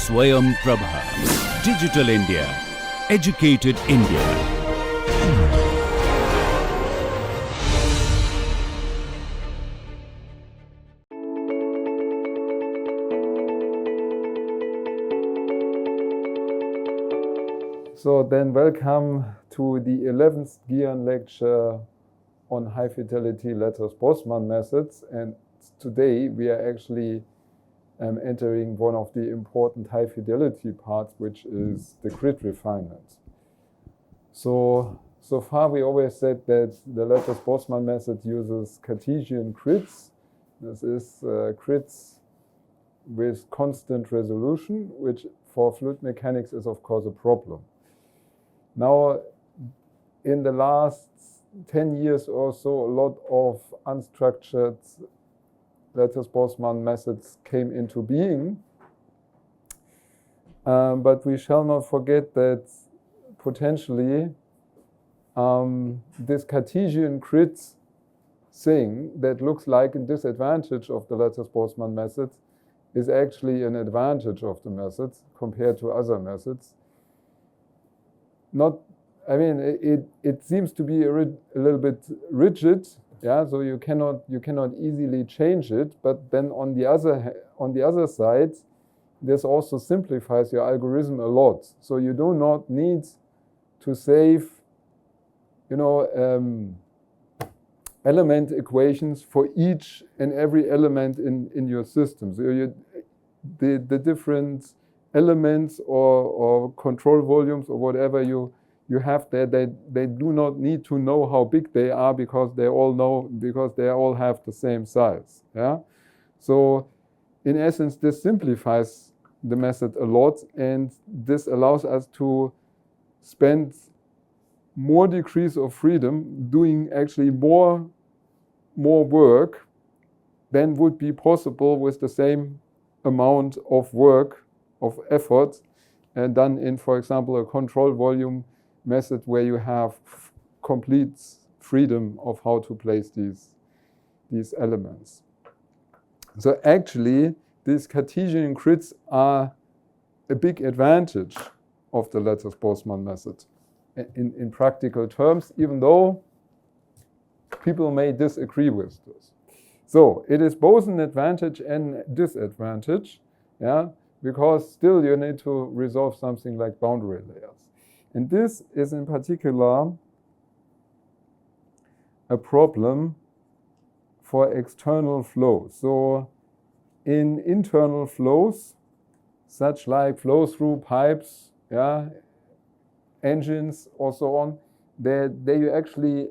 Swayam Prabha. Digital India. Educated India. So then welcome to the 11th Gian lecture on high fidelity Letters-Bosman methods, and today we are actually entering one of the important high fidelity parts, which is the grid refinement. So far we always said that the Letters-Bosman method uses Cartesian grids. This is grids with constant resolution, which for fluid mechanics is of course a problem. Now, in the last 10 years or so, a lot of unstructured Letters-Bosman methods came into being. But we shall not forget that potentially this Cartesian grid thing that looks like a disadvantage of the Letters-Bosman method is actually an advantage of the method compared to other methods. It seems to be a little bit rigid, yeah. So you cannot easily change it. But then on the other side, this also simplifies your algorithm a lot. So you do not need to save, element equations for each and every element in your system. So the different elements or control volumes or whatever you have there, they do not need to know how big they are because they all have the same size. Yeah. So in essence, this simplifies the method a lot, and this allows us to spend more degrees of freedom doing actually more work than would be possible with the same amount of work, of effort, done in, for example, a control volume method where you have complete freedom of how to place these elements. So actually, these Cartesian grids are a big advantage of the Letters-Bosman method in practical terms, even though people may disagree with this. So it is both an advantage and disadvantage, yeah, because still you need to resolve something like boundary layers. And this is in particular a problem for external flows. So in internal flows, such like flow through pipes, yeah, engines or so on, they you actually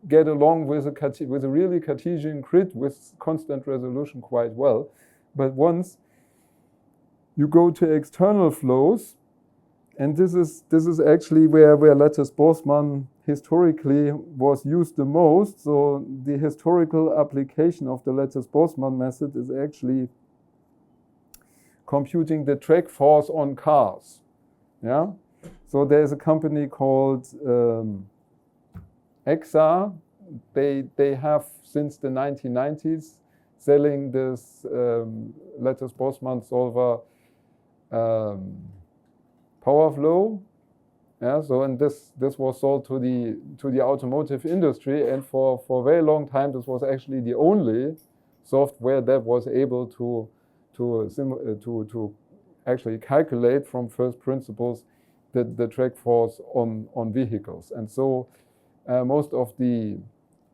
get along with a really Cartesian grid with constant resolution quite well. But once you go to external flows, and this is actually where Letters-Bosman historically was used the most. So the historical application of the Letters-Bosman method is actually computing the drag force on cars. Yeah. So there's a company called EXA. They have since the 1990s selling this Letters-Bosman solver power flow. Yeah, so and this was sold to the automotive industry, and for a very long time this was actually the only software that was able to actually calculate from first principles the drag force on vehicles. And so most of the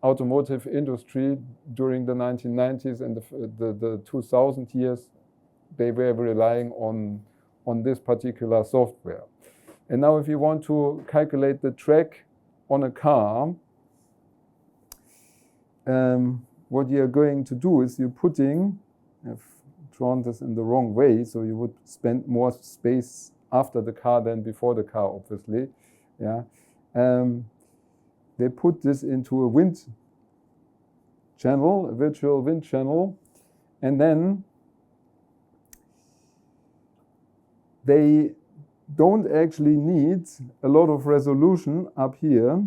automotive industry during the 1990s and the 2000 years, they were relying on this particular software. And now if you want to calculate the drag on a car, what you're going to do is I've drawn this in the wrong way, so you would spend more space after the car than before the car, obviously. Yeah. They put this into a wind channel, a virtual wind channel, and then they don't actually need a lot of resolution up here,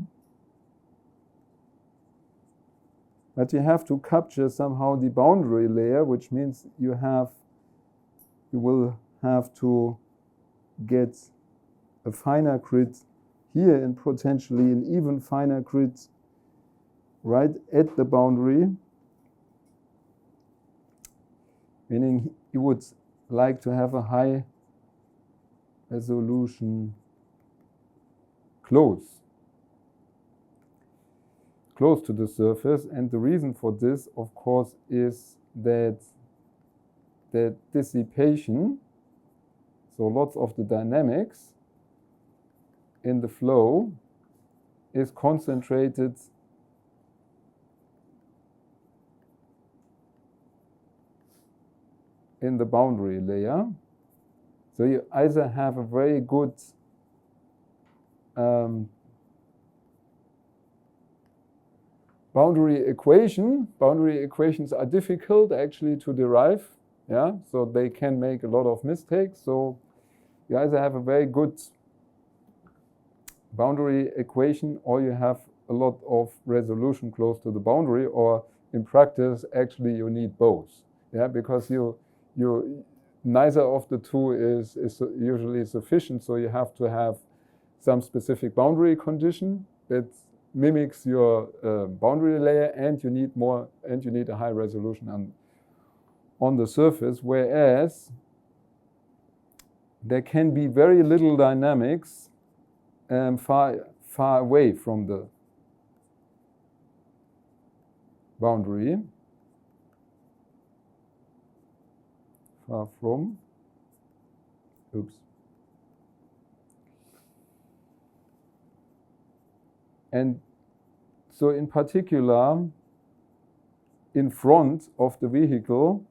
but you have to capture somehow the boundary layer, which means you you will have to get a finer grid here and potentially an even finer grid right at the boundary, meaning you would like to have a high resolution close to the surface. And the reason for this, of course, is that dissipation, so lots of the dynamics in the flow, is concentrated in the boundary layer. So you either have a very good boundary equation. Boundary equations are difficult actually to derive, yeah, so they can make a lot of mistakes. So you either have a very good boundary equation or you have a lot of resolution close to the boundary, or in practice actually you need both, yeah, because you neither of the two is usually sufficient. So you have to have some specific boundary condition that mimics your boundary layer, and you need a high resolution on the surface, whereas there can be very little dynamics far away from the boundary, far from, and so in particular in front of the vehicle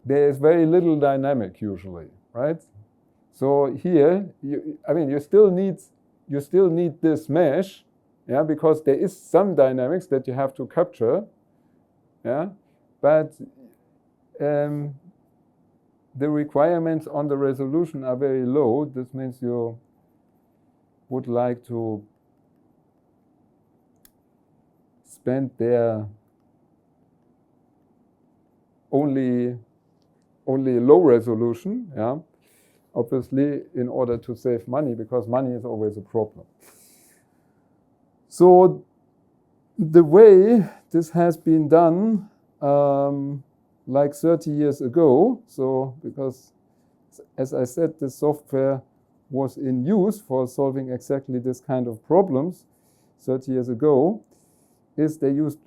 there is very little dynamic usually, right? So here, you still need this mesh, yeah, because there is some dynamics that you have to capture, yeah, but the requirements on the resolution are very low. This means you would like to spend there only low resolution, yeah, obviously in order to save money, because money is always a problem. So the way this has been done like 30 years ago, so because as I said, the software was in use for solving exactly this kind of problems 30 years ago, is they used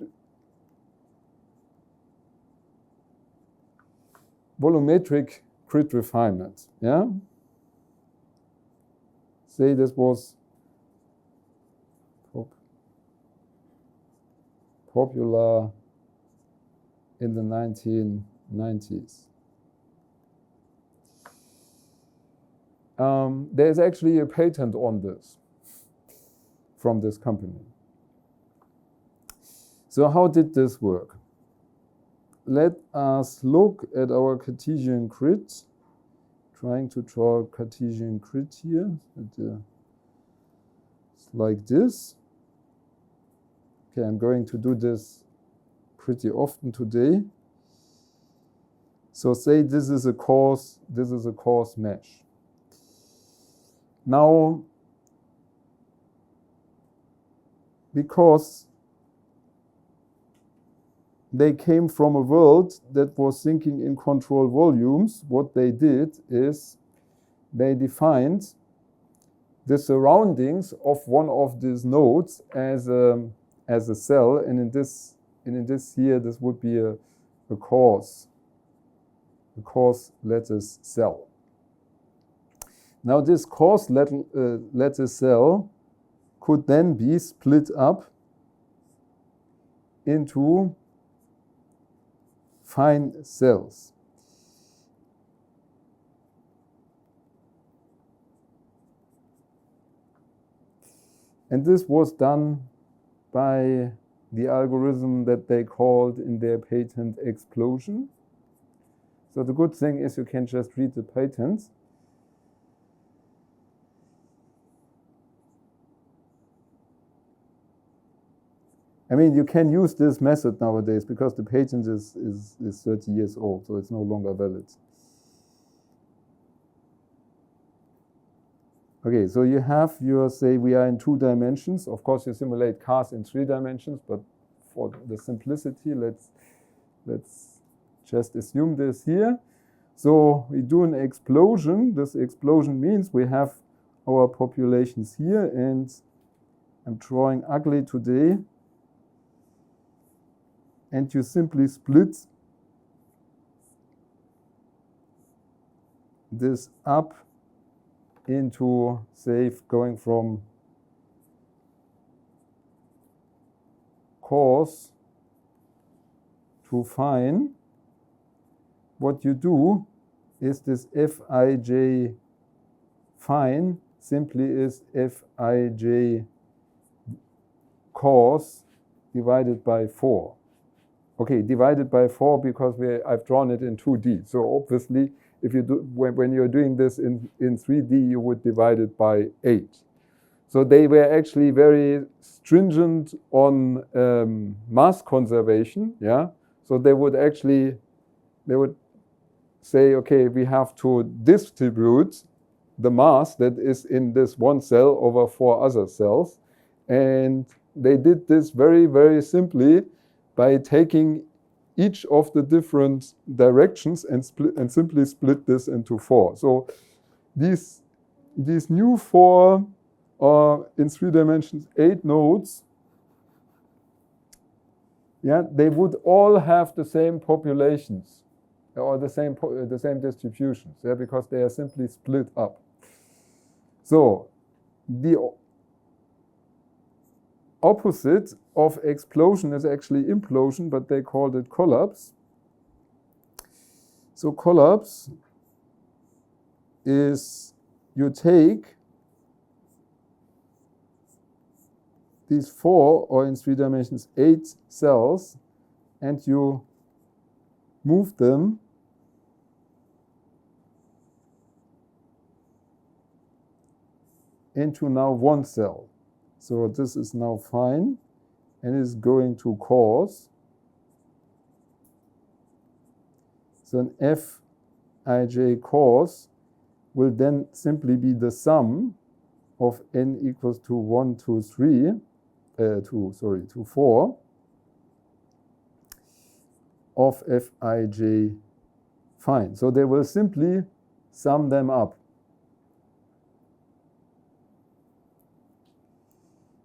volumetric grid refinement, yeah? Say this was popular in the 1990s. There's actually a patent on this from this company. So how did this work? Let us look at our Cartesian grid. Trying to draw a Cartesian grid here. It's like this. Okay, I'm going to do this pretty often today. So say this is a coarse mesh. Now, because they came from a world that was thinking in control volumes, what they did is they defined the surroundings of one of these nodes as a cell, and in this here, this would be a coarse lattice cell. Now this coarse lattice cell could then be split up into fine cells. And this was done by the algorithm that they called in their patent explosion. So the good thing is you can just read the patent. I mean, you can use this method nowadays because the patent is 30 years old, so it's no longer valid. Okay, so you have your, say, we are in 2 dimensions. Of course, you simulate cars in 3 dimensions, but for the simplicity, let's just assume this here. So we do an explosion. This explosion means we have our populations here, and I'm drawing ugly today. And you simply split this up into, say, going from coarse to fine. What you do is this Fij fine simply is Fij coarse divided by 4. Okay, divided by 4 because I've drawn it in 2D. So obviously, if you do, when you're doing this in 3D, you would divide it by 8. So they were actually very stringent on mass conservation. Yeah. So they would say, okay, we have to distribute the mass that is in this one cell over 4 other cells, and they did this very, very simply by taking each of the different directions and simply split this into 4. So these new 4 are in 3 dimensions 8 nodes. Yeah, they would all have the same populations or the same distributions. Yeah, because they are simply split up. So the opposite of explosion is actually implosion, but they called it collapse. So collapse is you take these 4, or in 3 dimensions 8 cells, and you move them into now 1 cell. So this is now fine and is going to coarse. So an Fij coarse will then simply be the sum of n equals to 1, 2, 3, to 4 of Fij fine. So they will simply sum them up.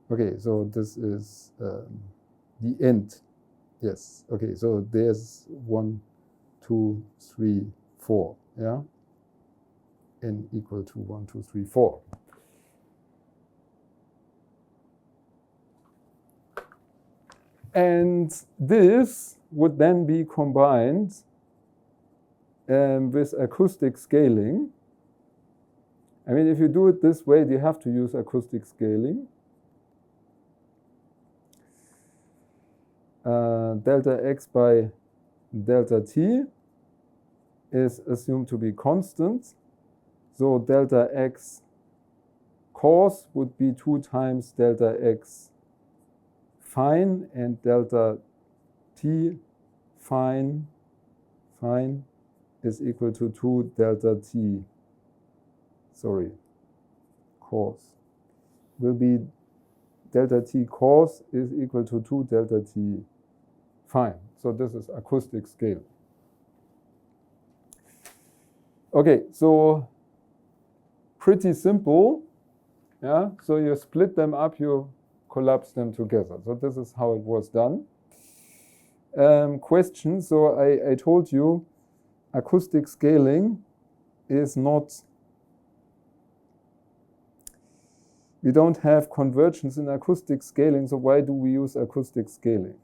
Okay, so this is the end. Yes, okay, so there's 1, 2, 3, 4, yeah? N equal to 1, 2, 3, 4. And this would then be combined with acoustic scaling. I mean, if you do it this way, you have to use acoustic scaling. Delta x by delta t is assumed to be constant. So delta x coarse would be 2 times delta x fine, and delta t fine is equal to 2 delta t, coarse, will be delta t coarse is equal to 2 delta t fine. So this is acoustic scale. Okay, so pretty simple. Yeah, so you split them up, you collapse them together. So this is how it was done. Question. So I told you acoustic scaling is not, we don't have convergence in acoustic scaling, so why do we use acoustic scaling?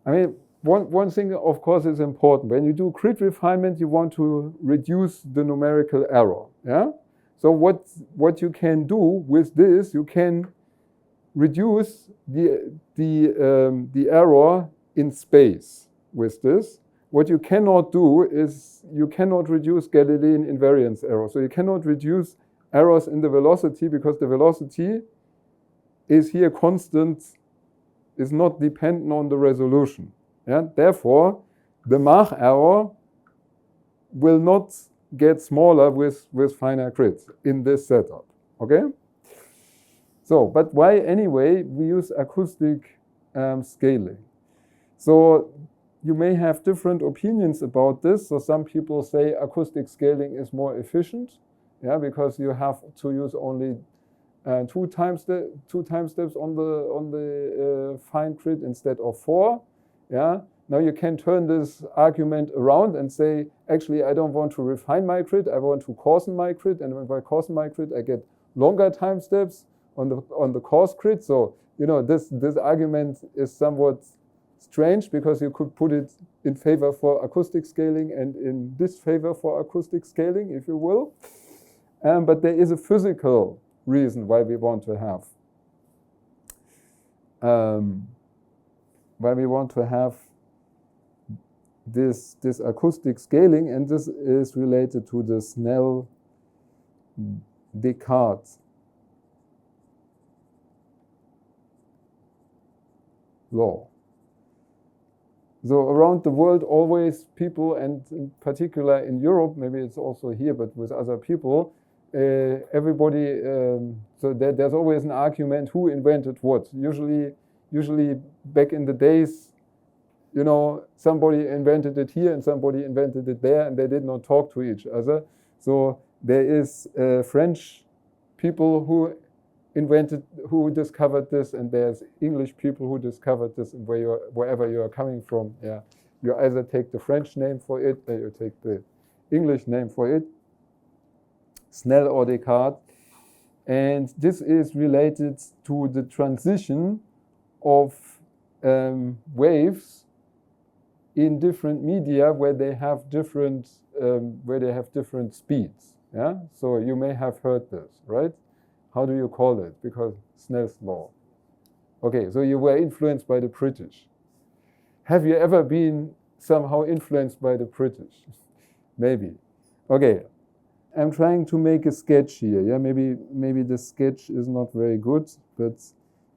I mean, one thing, of course, is important. When you do grid refinement, you want to reduce the numerical error. Yeah. So what you can do with this, you can reduce the error in space with this. what you cannot do is you cannot reduce Galilean invariance error. So you cannot reduce errors in the velocity because the velocity is here constant, is not dependent on the resolution. Yeah? Therefore, the Mach error will not get smaller with finite grids in this setup. Okay? So, but why anyway we use acoustic scaling? So you may have different opinions about this. So some people say acoustic scaling is more efficient, yeah, because you have to use only two time steps on the fine grid instead of 4. Yeah. Now you can turn this argument around and say, actually, I don't want to refine my grid. I want to coarsen my grid, and when I coarsen my grid, I get longer time steps on the coarse grid. So this argument is somewhat strange because you could put it in favor for acoustic scaling and in disfavor for acoustic scaling, if you will. But there is a physical reason why we want to have this acoustic scaling, and this is related to the Snell-Descartes law. So around the world, always people, and in particular in Europe, maybe it's also here, but with other people, everybody, so there's always an argument who invented what. Usually back in the days, somebody invented it here and somebody invented it there, and they did not talk to each other. So there is French people who discovered this, and there's English people who discovered this, and wherever you are coming from, yeah, you either take the French name for it, or you take the English name for it, Snell or Descartes. And this is related to the transition of waves in different media where they have different speeds. Yeah, so you may have heard this, right? How do you call it? Because Snell's law. Okay, so you were influenced by the British. Have you ever been somehow influenced by the British? Maybe. Okay, I'm trying to make a sketch here. Yeah, maybe the sketch is not very good, but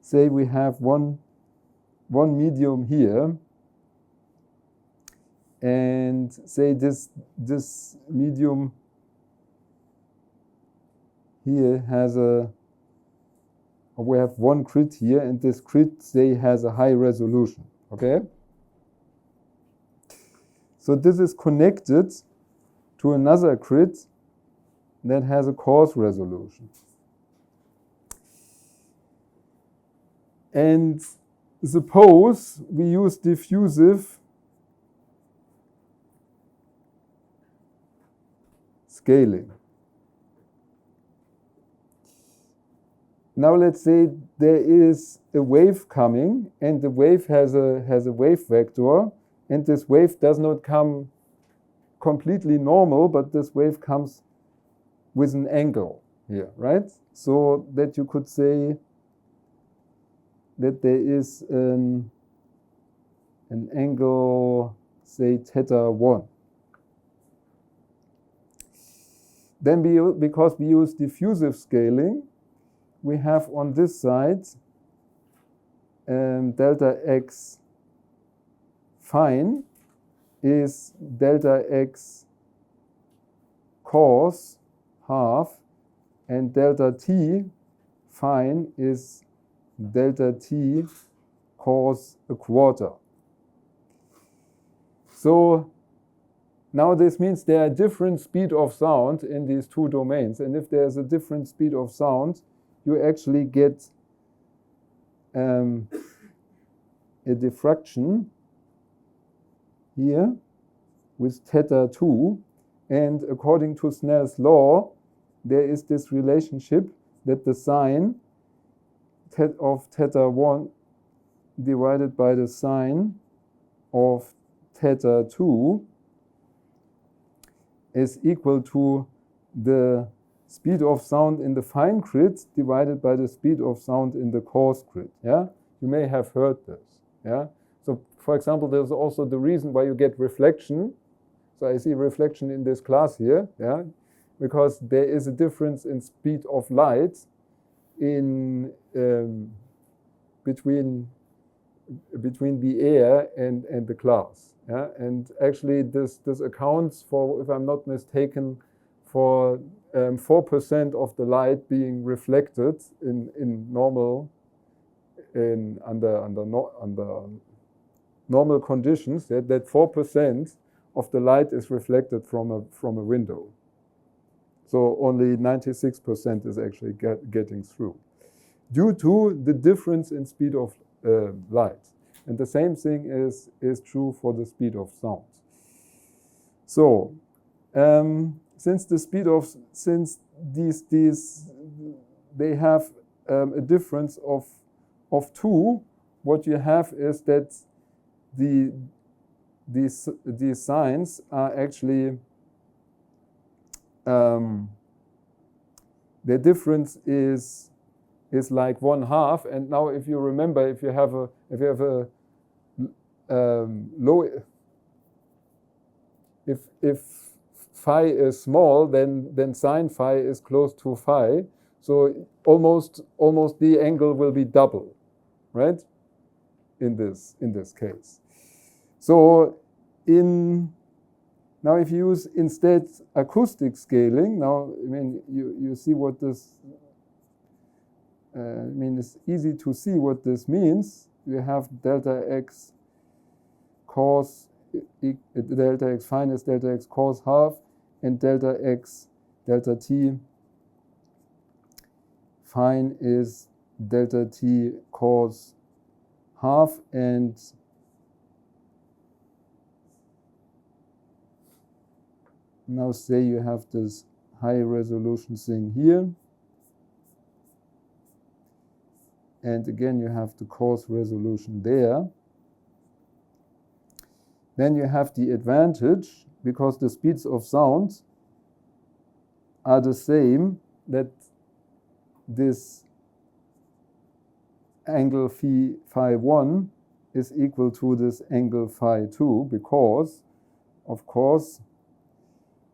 say we have one medium here, and say this medium here we have one grid here, and this grid, say, has a high resolution, okay? So this is connected to another grid that has a coarse resolution. And suppose we use diffusive scaling. Now let's say there is a wave coming, and the wave has a wave vector, and this wave does not come completely normal, but this wave comes with an angle here, right? So that you could say that there is an angle, say theta 1. Then because we use diffusive scaling, we have on this side delta x fine is delta x cos half, and delta t fine is delta t cos a quarter. So now this means there are different speed of sound in these two domains, and if there's a different speed of sound, you actually get a diffraction here with theta 2, and according to Snell's law, there is this relationship that the sine of theta 1 divided by the sine of theta 2 is equal to the speed of sound in the fine grid divided by the speed of sound in the coarse grid. Yeah, you may have heard this. Yeah, So, for example, there's also the reason why you get reflection. So I see reflection in this class here, yeah, because there is a difference in speed of light in between the air and the glass. Yeah? And actually this accounts for, if I'm not mistaken, for 4% of the light being reflected in normal under normal conditions. That 4% of the light is reflected from a window. So only 96% is actually getting through, due to the difference in speed of light. And the same thing is true for the speed of sound. So since these they have a difference of 2, what you have is that these signs are actually the difference is like 1/2. And now, if you remember, if you have a low, if phi is small, then sine phi is close to phi. So almost the angle will be double, right? In this case. So now if you use instead acoustic scaling, now I mean you see what this. I mean, it's easy to see what this means. You have delta x cos, delta x fine is delta x cos half, and delta t fine is delta t cos half, and now say you have this high resolution thing here. And again, you have the cos resolution there. Then you have the advantage, because the speeds of sound are the same, that this angle phi 1 is equal to this angle phi 2, because, of course,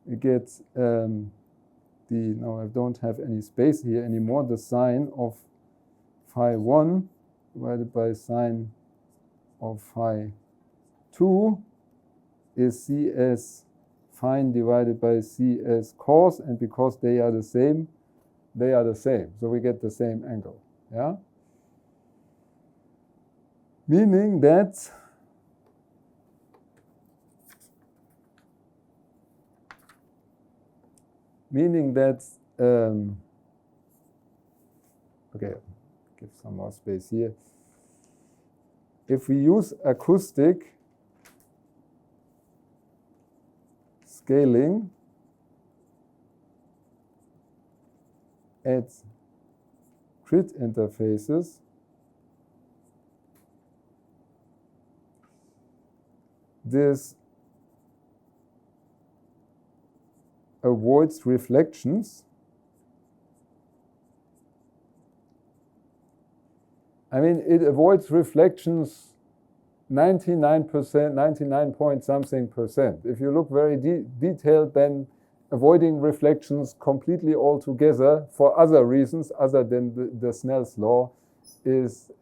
you get now I don't have any space here anymore, the sine of phi 1 divided by sine of phi 2 is Cs fine divided by Cs cos, and because they are the same. So we get the same angle, yeah? Meaning that okay, give some more space here. If we use acoustic scaling at grid interfaces, this avoids reflections. I mean, it avoids reflections 99%, 99 point something percent. If you look very detailed, then avoiding reflections completely altogether for other reasons other than the Snell's law is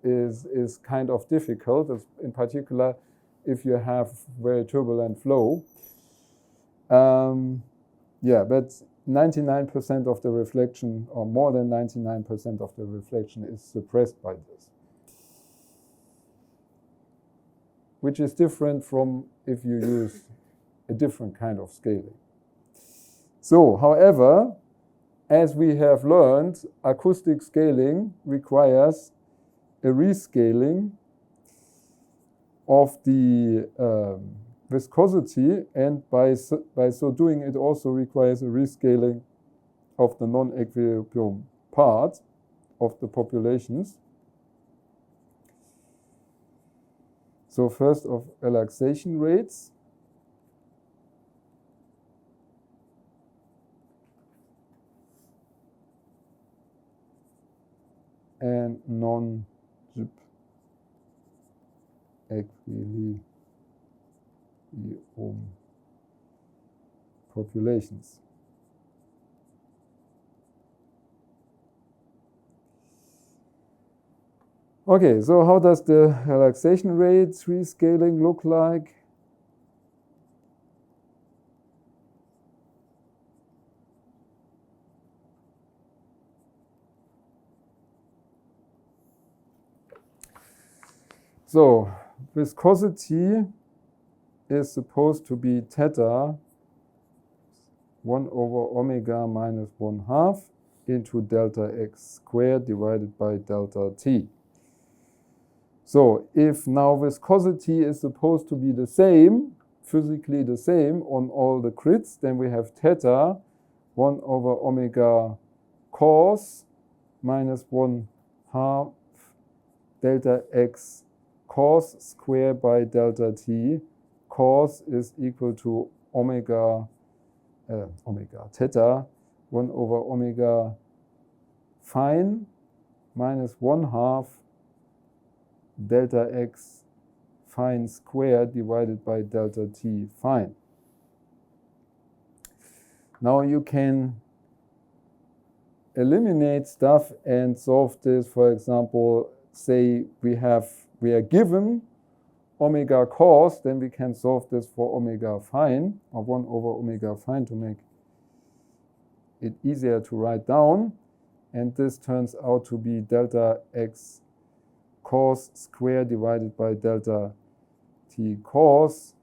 kind of difficult, in particular if you have very turbulent flow. Yeah, but 99% of the reflection, or more than 99% of the reflection, is suppressed by this, which is different from if you use a different kind of scaling. So, however, as we have learned, acoustic scaling requires a rescaling of the viscosity, and by so doing, it also requires a rescaling of the non-equilibrium part of the populations. So first of relaxation rates. And non-jib equilibrium populations. Okay, so how does the relaxation rate rescaling look like? So viscosity is supposed to be theta 1 over omega minus 1/2 into delta x squared divided by delta t. So if now viscosity is supposed to be the same, physically the same on all the grids, then we have theta 1 over omega cos minus 1/2 delta x cos squared by delta t. Cos is equal to theta 1 over omega fine minus 1/2 delta x fine squared divided by delta t fine. Now you can eliminate stuff and solve this. For example, say we are given omega cos, then we can solve this for omega fine, or 1 over omega fine, to make it easier to write down. And this turns out to be delta x cos squared divided by delta t cos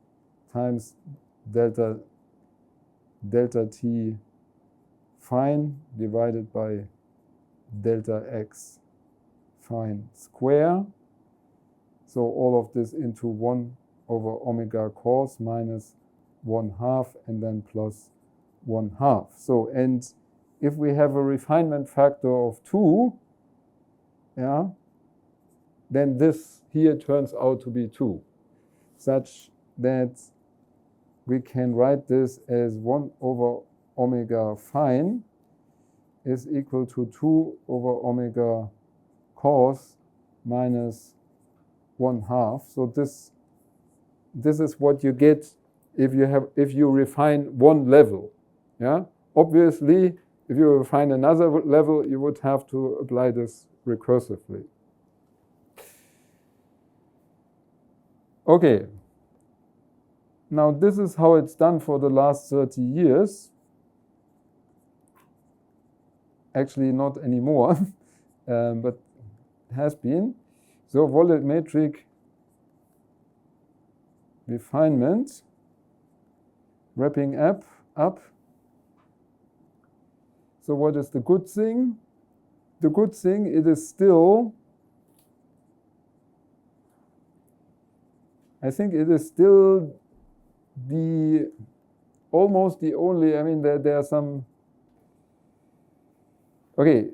times delta t fine divided by delta x fine square. So all of this into 1 over omega cos minus 1/2 and then plus 1/2. So, and if we have a refinement factor of 2, yeah, then this here turns out to be 2, such that we can write this as 1 over omega fine is equal to 2 over omega cos minus 1/2. So this is what you get if you refine one level. Yeah. Obviously, if you refine another level, you would have to apply this recursively. Okay. Now this is how it's done for the last 30 years. Actually, not anymore, but it has been. So volumetric refinement, wrapping up. So what is the good thing? The good thing, it is still, I think it is still almost the only, I mean, there are some, okay,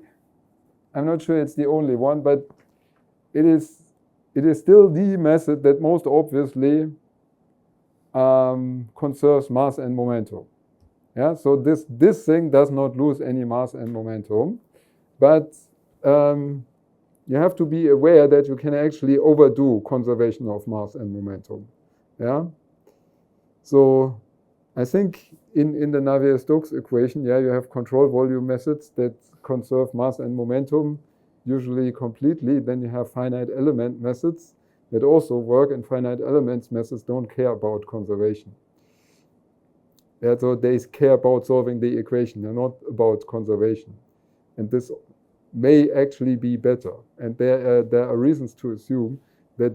I'm not sure it's the only one, but it is still the method that most obviously conserves mass and momentum. Yeah, so this thing does not lose any mass and momentum, but you have to be aware that you can actually overdo conservation of mass and momentum. Yeah, so I think in the Navier-Stokes equation, yeah, you have control volume methods that conserve mass and momentum usually completely. Then you have finite element methods that also work, and finite elements methods don't care about conservation. Yeah, so they care about solving the equation, they're not about conservation. And this may actually be better. And there are reasons to assume that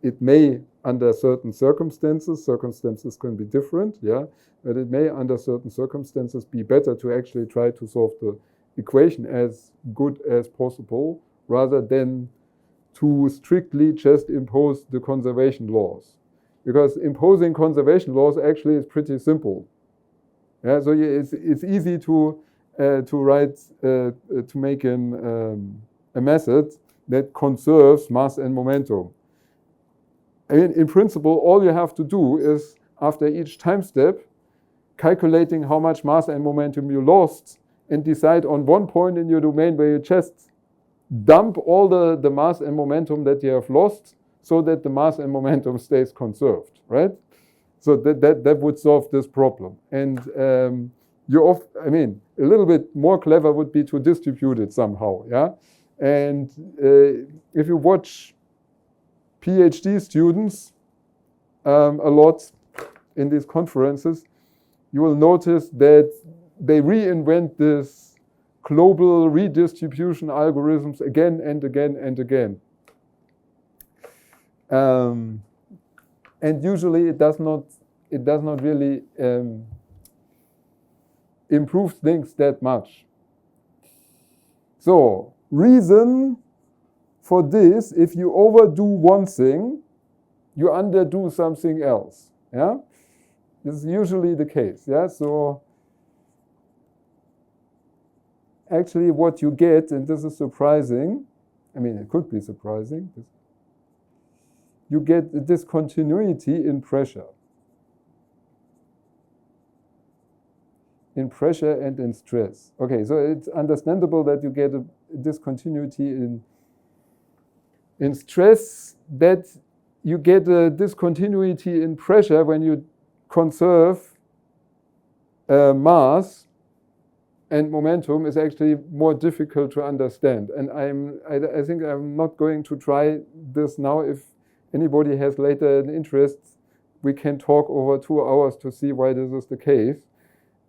it may, under certain circumstances can be different, yeah, but it may, under certain circumstances, be better to actually try to solve the equation as good as possible, rather than to strictly just impose the conservation laws. Because imposing conservation laws actually is pretty simple. Yeah, so it's easy to write to make a method that conserves mass and momentum. I mean, in principle, all you have to do is, after each time step, calculating how much mass and momentum you lost, and decide on one point in your domain where you just dump all the mass and momentum that you have lost, so that the mass and momentum stays conserved, right? So that would solve this problem. And a little bit more clever would be to distribute it somehow, yeah? And if you watch PhD students a lot in these conferences, you will notice that they reinvent this global redistribution algorithms again and again and again. And usually it does not really improve things that much. So reason for this, if you overdo one thing, you underdo something else. Yeah, this is usually the case. Yeah, so actually what you get, and this is surprising, I mean it could be surprising, you get a discontinuity in pressure. In pressure and in stress. Okay, so it's understandable that you get a discontinuity in stress, that you get a discontinuity in pressure when you conserve mass and momentum is actually more difficult to understand. And I think I'm not going to try this now. If anybody has later an interest, we can talk over 2 hours to see why this is the case.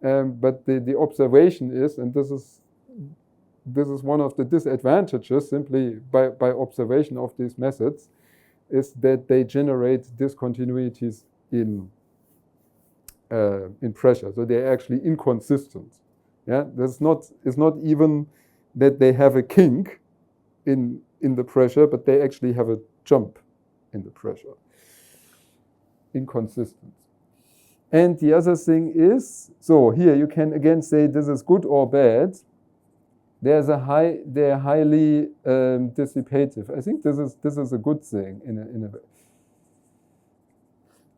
But the observation is, and this is one of the disadvantages simply by observation of these methods, is that they generate discontinuities in pressure. So they're actually inconsistent. Yeah, it's not even that they have a kink in the pressure, but they actually have a jump in the pressure. Inconsistent. And the other thing is, so here you can again say this is good or bad. They're highly dissipative. I think this is a good thing in a way.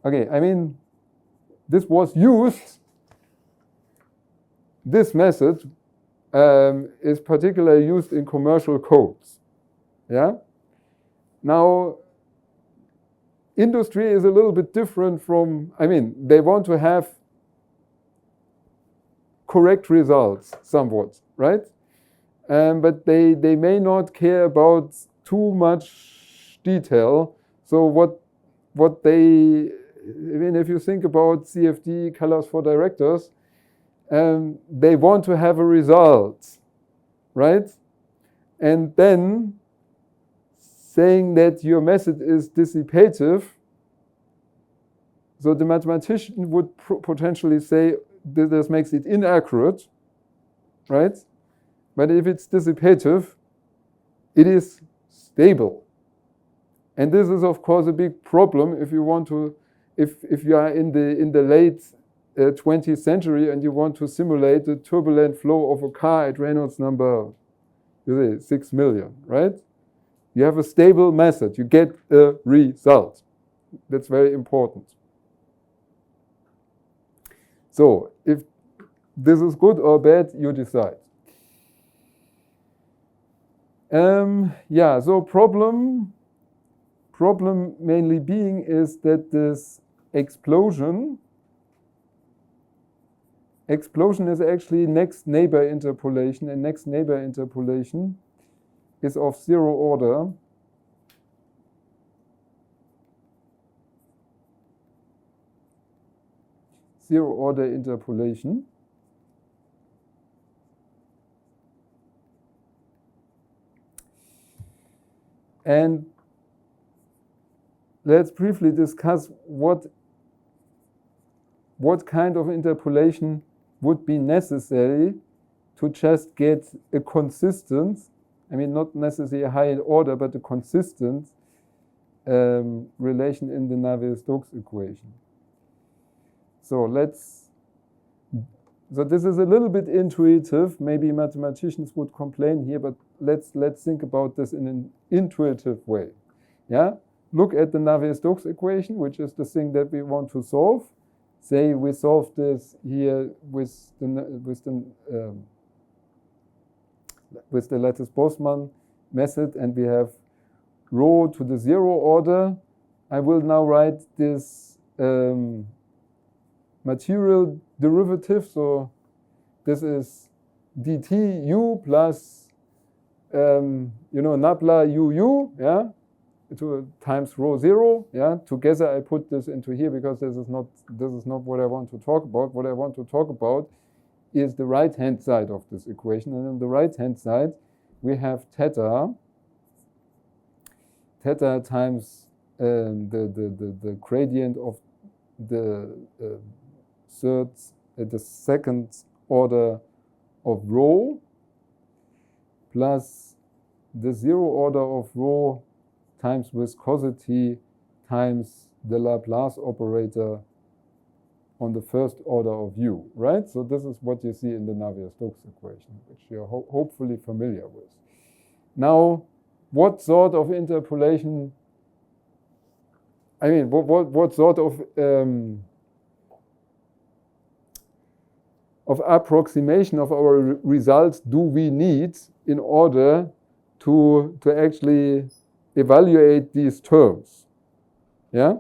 Okay, I mean, this was used. This method is particularly used in commercial codes. Yeah. Now, industry is a little bit different from, I mean, they want to have correct results somewhat, right? But they may not care about too much detail. So what they, I mean, if you think about CFD, colors for directors, they want to have a result, right? And then saying that your method is dissipative, so the mathematician would potentially say that this makes it inaccurate, right? But if it's dissipative, it is stable. And this is of course a big problem if you want to, if you are in the late 20th century and you want to simulate the turbulent flow of a car at Reynolds number 6 million, right? You have a stable method, you get a result. That's very important. So if this is good or bad, you decide. So problem mainly being is that this explosion is actually next neighbor interpolation, and next neighbor interpolation is of 0 order. Zero-order interpolation. And let's briefly discuss what kind of interpolation would be necessary to just get a consistent, I mean not necessarily a high order, but a consistent relation in the Navier-Stokes equation. So this is a little bit intuitive. Maybe mathematicians would complain here, but let's think about this in an intuitive way. Yeah, look at the Navier-Stokes equation, which is the thing that we want to solve. Say we solve this here with the lattice Boltzmann method, and we have rho to the 0 order, I will now write this material derivative. So this is dt u plus nabla uu, yeah, times rho 0, yeah. Together I put this into here because this is not what I want to talk about. What I want to talk about is the right-hand side of this equation, and on the right-hand side we have theta times the gradient of the second order of rho plus the 0 order of rho times viscosity times the Laplace operator on the first order of u, right? So this is what you see in the Navier-Stokes equation, which you're hopefully familiar with. Now, what sort of interpolation, what sort of approximation of our results do we need in order to actually evaluate these terms? Yeah.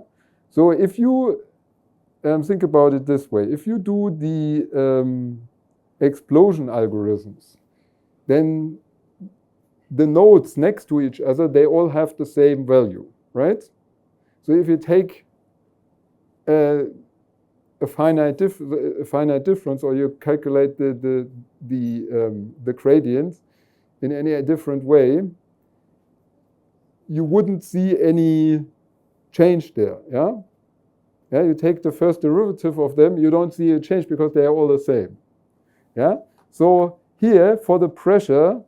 So if you think about it this way, if you do the explosion algorithms, then the nodes next to each other, they all have the same value, right? So if you take a finite difference, or you calculate the gradient in any different way, you wouldn't see any change there. Yeah. Yeah. You take the first derivative of them, you don't see a change because they are all the same. Yeah. So here for the pressure,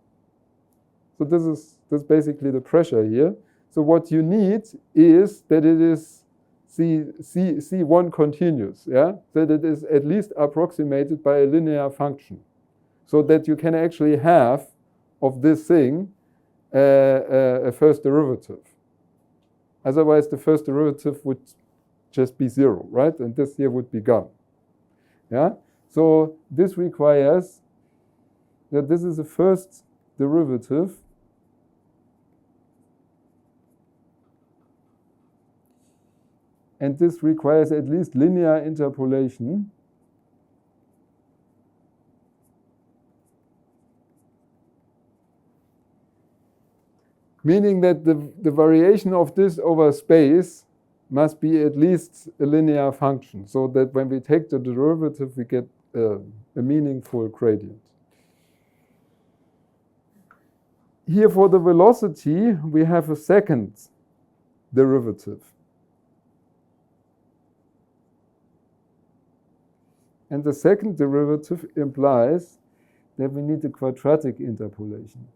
so this is basically the pressure here. So what you need is that it is C1 continuous, yeah? That it is at least approximated by a linear function, so that you can actually have of this thing a first derivative. Otherwise, the first derivative would just be 0, right? And this here would be gone. Yeah. So this requires that this is the first derivative and this requires at least linear interpolation. Meaning that the variation of this over space must be at least a linear function, so that when we take the derivative, we get a meaningful gradient. Here for the velocity, we have a second derivative. And the second derivative implies that we need a quadratic interpolation.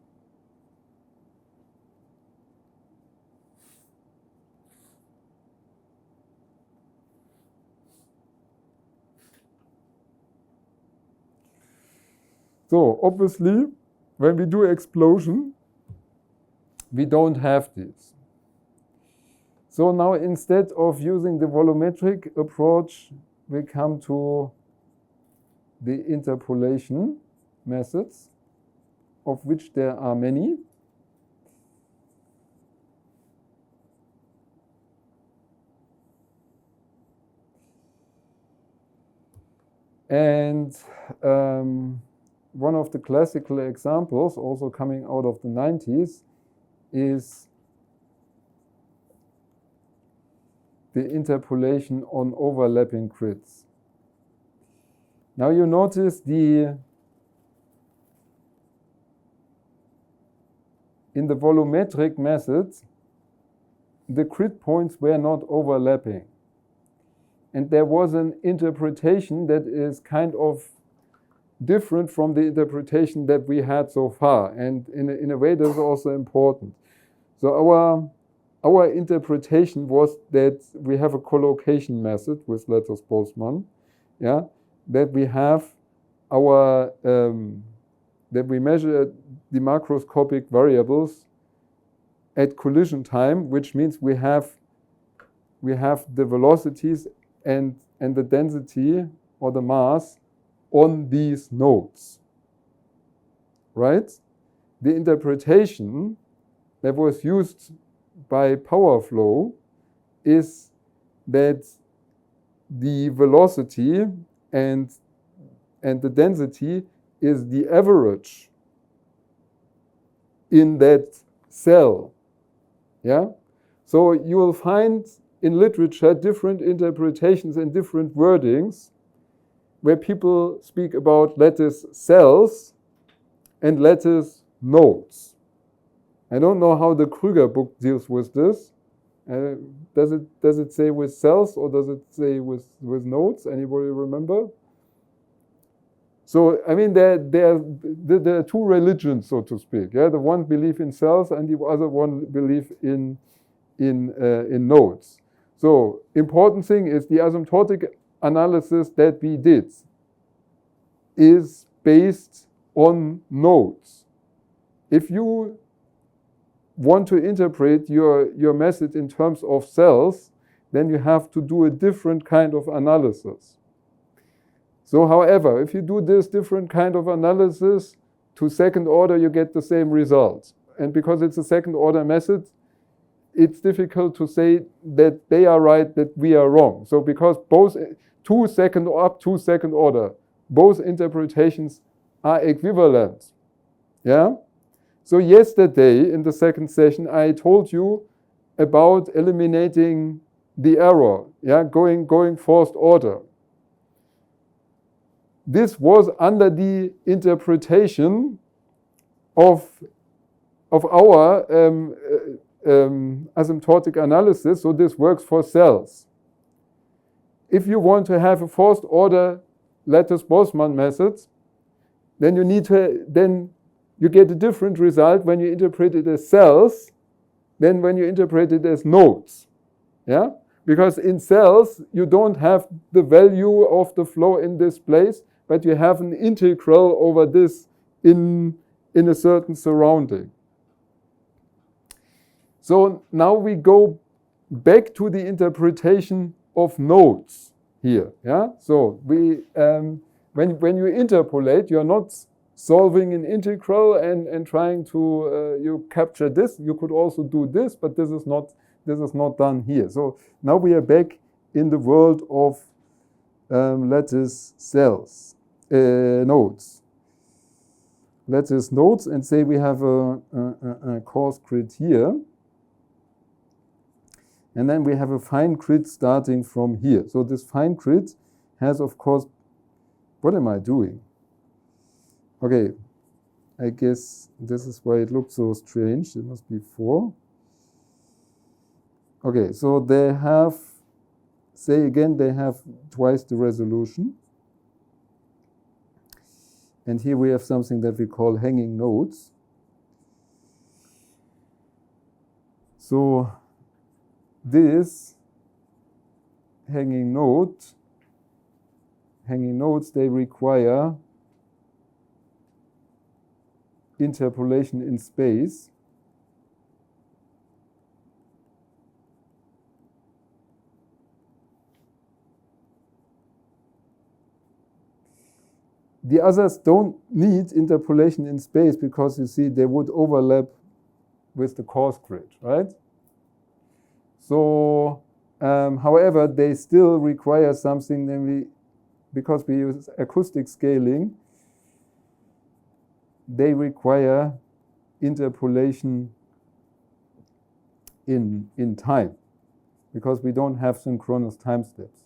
So obviously, when we do explosion, we don't have this. So now instead of using the volumetric approach, we come to the interpolation methods, of which there are many. And one of the classical examples, also coming out of the 90s, is the interpolation on overlapping grids. Now you notice in the volumetric method, the grid points were not overlapping. And there was an interpretation that is kind of different from the interpretation that we had so far. And in a way, this is also important. So our interpretation was that we have a collocation method with letters Boltzmann, yeah, that we have that we measure the macroscopic variables at collision time, which means we have the velocities and the density or the mass on these nodes, right? The interpretation that was used by power flow is that the velocity and the density is the average in that cell. Yeah? So you will find in literature different interpretations and different wordings where people speak about lattice cells and lattice nodes. I don't know how the Krüger book deals with this. Does it say with cells or does it say with nodes? Anybody remember? So I mean, there are two religions, so to speak. Yeah, the one believe in cells and the other one believe in nodes. So important thing is the asymptotic analysis that we did is based on nodes. If you want to interpret your method in terms of cells, then you have to do a different kind of analysis. So however, if you do this different kind of analysis to second order, you get the same result. And because it's a second order method, it's difficult to say that they are right, that we are wrong. So because both up to second order, both interpretations are equivalent. Yeah? So yesterday in the second session, I told you about eliminating the error, yeah, going first order. This was under the interpretation of our asymptotic analysis, so this works for cells. If you want to have a first order lattice Boltzmann method, then you get a different result when you interpret it as cells than when you interpret it as nodes. Yeah? Because in cells, you don't have the value of the flow in this place, but you have an integral over this in a certain surrounding. So now we go back to the interpretation of nodes here. Yeah? So we, when you interpolate, you're not solving an integral and trying to you capture this. You could also do this, but this is not done here. So now we are back in the world of lattice cells, nodes. Lattice nodes, and say we have a coarse grid here. And then we have a fine grid starting from here. So this fine grid has, of course, what am I doing? Okay, I guess this is why it looks so strange. It must be 4. Okay, so they have, say again, they have twice the resolution. And here we have something that we call hanging nodes. So this hanging nodes, they require interpolation in space. The others don't need interpolation in space because you see they would overlap with the coarse grid, right? So, however, they still require something, namely, because we use acoustic scaling, they require interpolation in time, because we don't have synchronous time steps.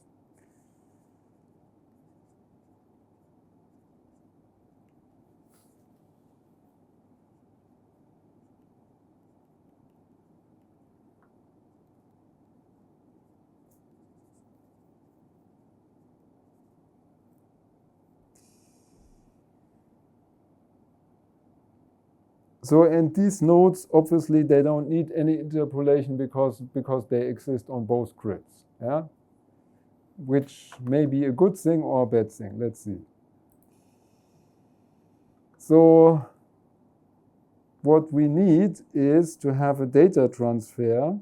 So, and these nodes, obviously, they don't need any interpolation because they exist on both grids, yeah? Which may be a good thing or a bad thing. Let's see. So, what we need is to have a data transfer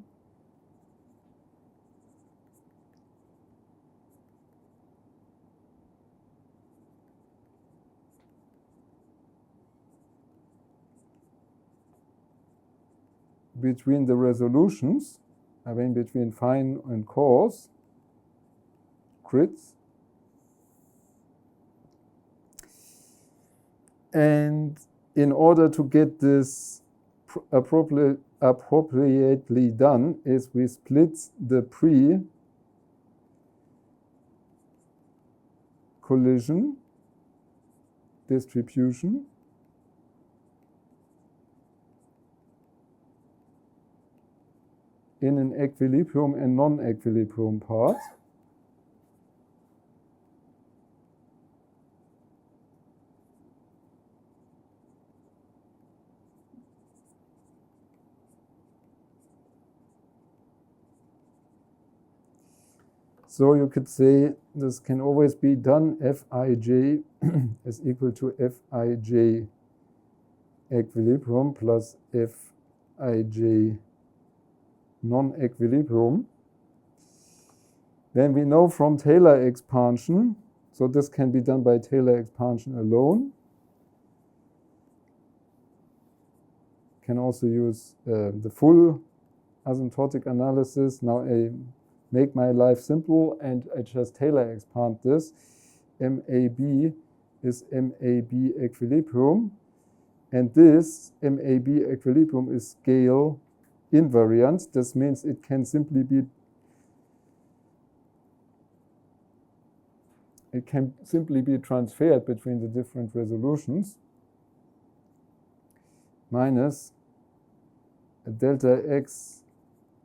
between the resolutions, I mean between fine and coarse grids. And in order to get this appropriately done is we split the pre-collision distribution in an equilibrium and non-equilibrium part. So you could say this can always be done Fij is equal to Fij equilibrium plus Fij non-equilibrium. Then we know from Taylor expansion, so this can be done by Taylor expansion alone. Can also use the full asymptotic analysis. Now I make my life simple and I just Taylor expand this. MAB is MAB equilibrium, and this MAB equilibrium is scale invariant. This means it can simply be transferred between the different resolutions minus delta x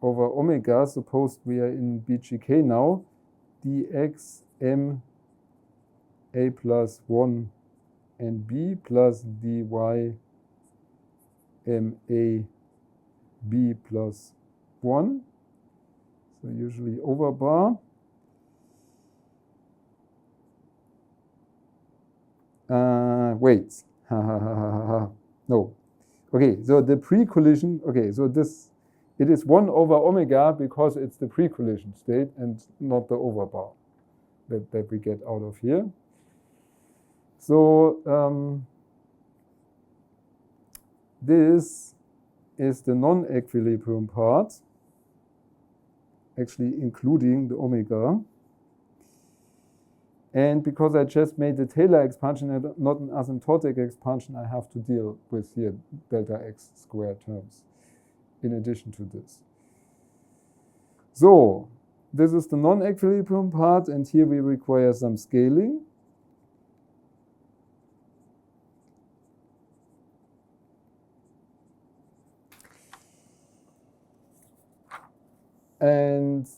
over omega. Suppose we are in BGK now, dx m a plus 1 and b plus dy m a b plus 1. So usually over bar. Wait. No. Okay, so the pre-collision, okay, so this, it is 1 over omega because it's the pre-collision state and not the over bar that we get out of here. So this is the non-equilibrium part, actually including the omega. And because I just made the Taylor expansion and not an asymptotic expansion, I have to deal with here delta x squared terms in addition to this. So this is the non-equilibrium part, and here we require some scaling. And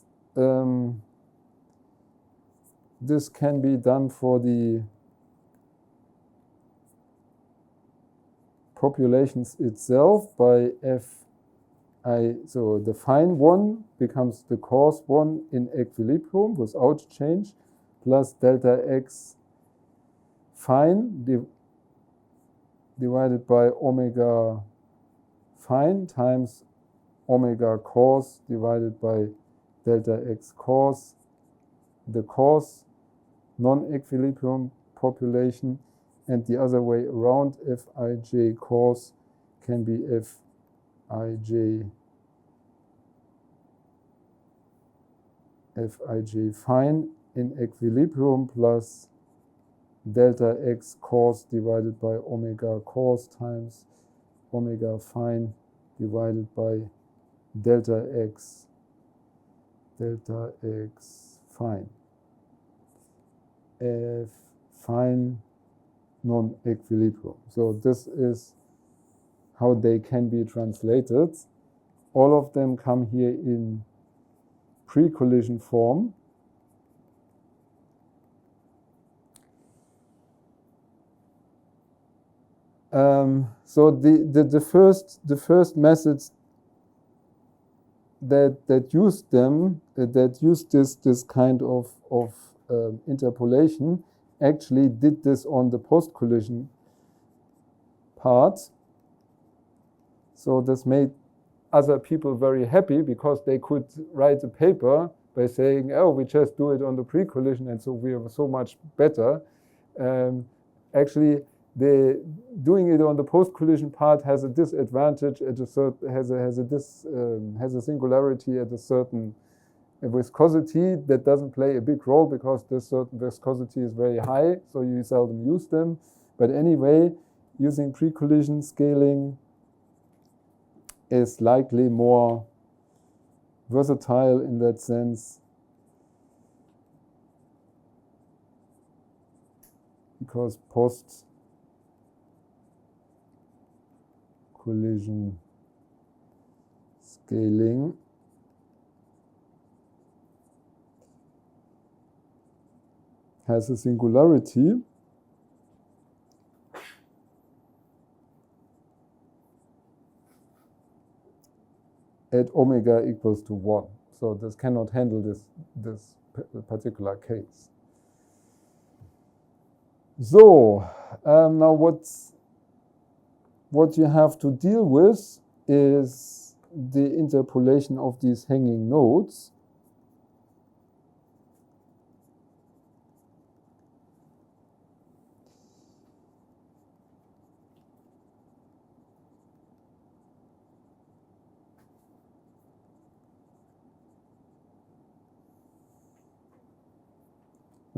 this can be done for the populations itself by Fi. So the fine one becomes the coarse one in equilibrium without change, plus delta x fine divided by omega fine times omega coarse divided by delta x coarse, the coarse non-equilibrium population, and the other way around, Fij coarse can be Fij fine in equilibrium plus delta x coarse divided by omega coarse times omega fine divided by delta x fine. F fine non-equilibrium. So this is how they can be translated. All of them come here in pre-collision form. So the first methods that used them, that used this kind of interpolation, actually did this on the post-collision part. So this made other people very happy because they could write a paper by saying, oh, we just do it on the pre-collision and so we are so much better. Actually, doing it on the post-collision part has a disadvantage at a certain has a singularity at a certain viscosity that doesn't play a big role because this certain viscosity is very high, so you seldom use them. But anyway, using pre-collision scaling is likely more versatile in that sense, because post-collision scaling has a singularity at omega equals to 1. So this cannot handle this particular case. So now what you have to deal with is the interpolation of these hanging nodes.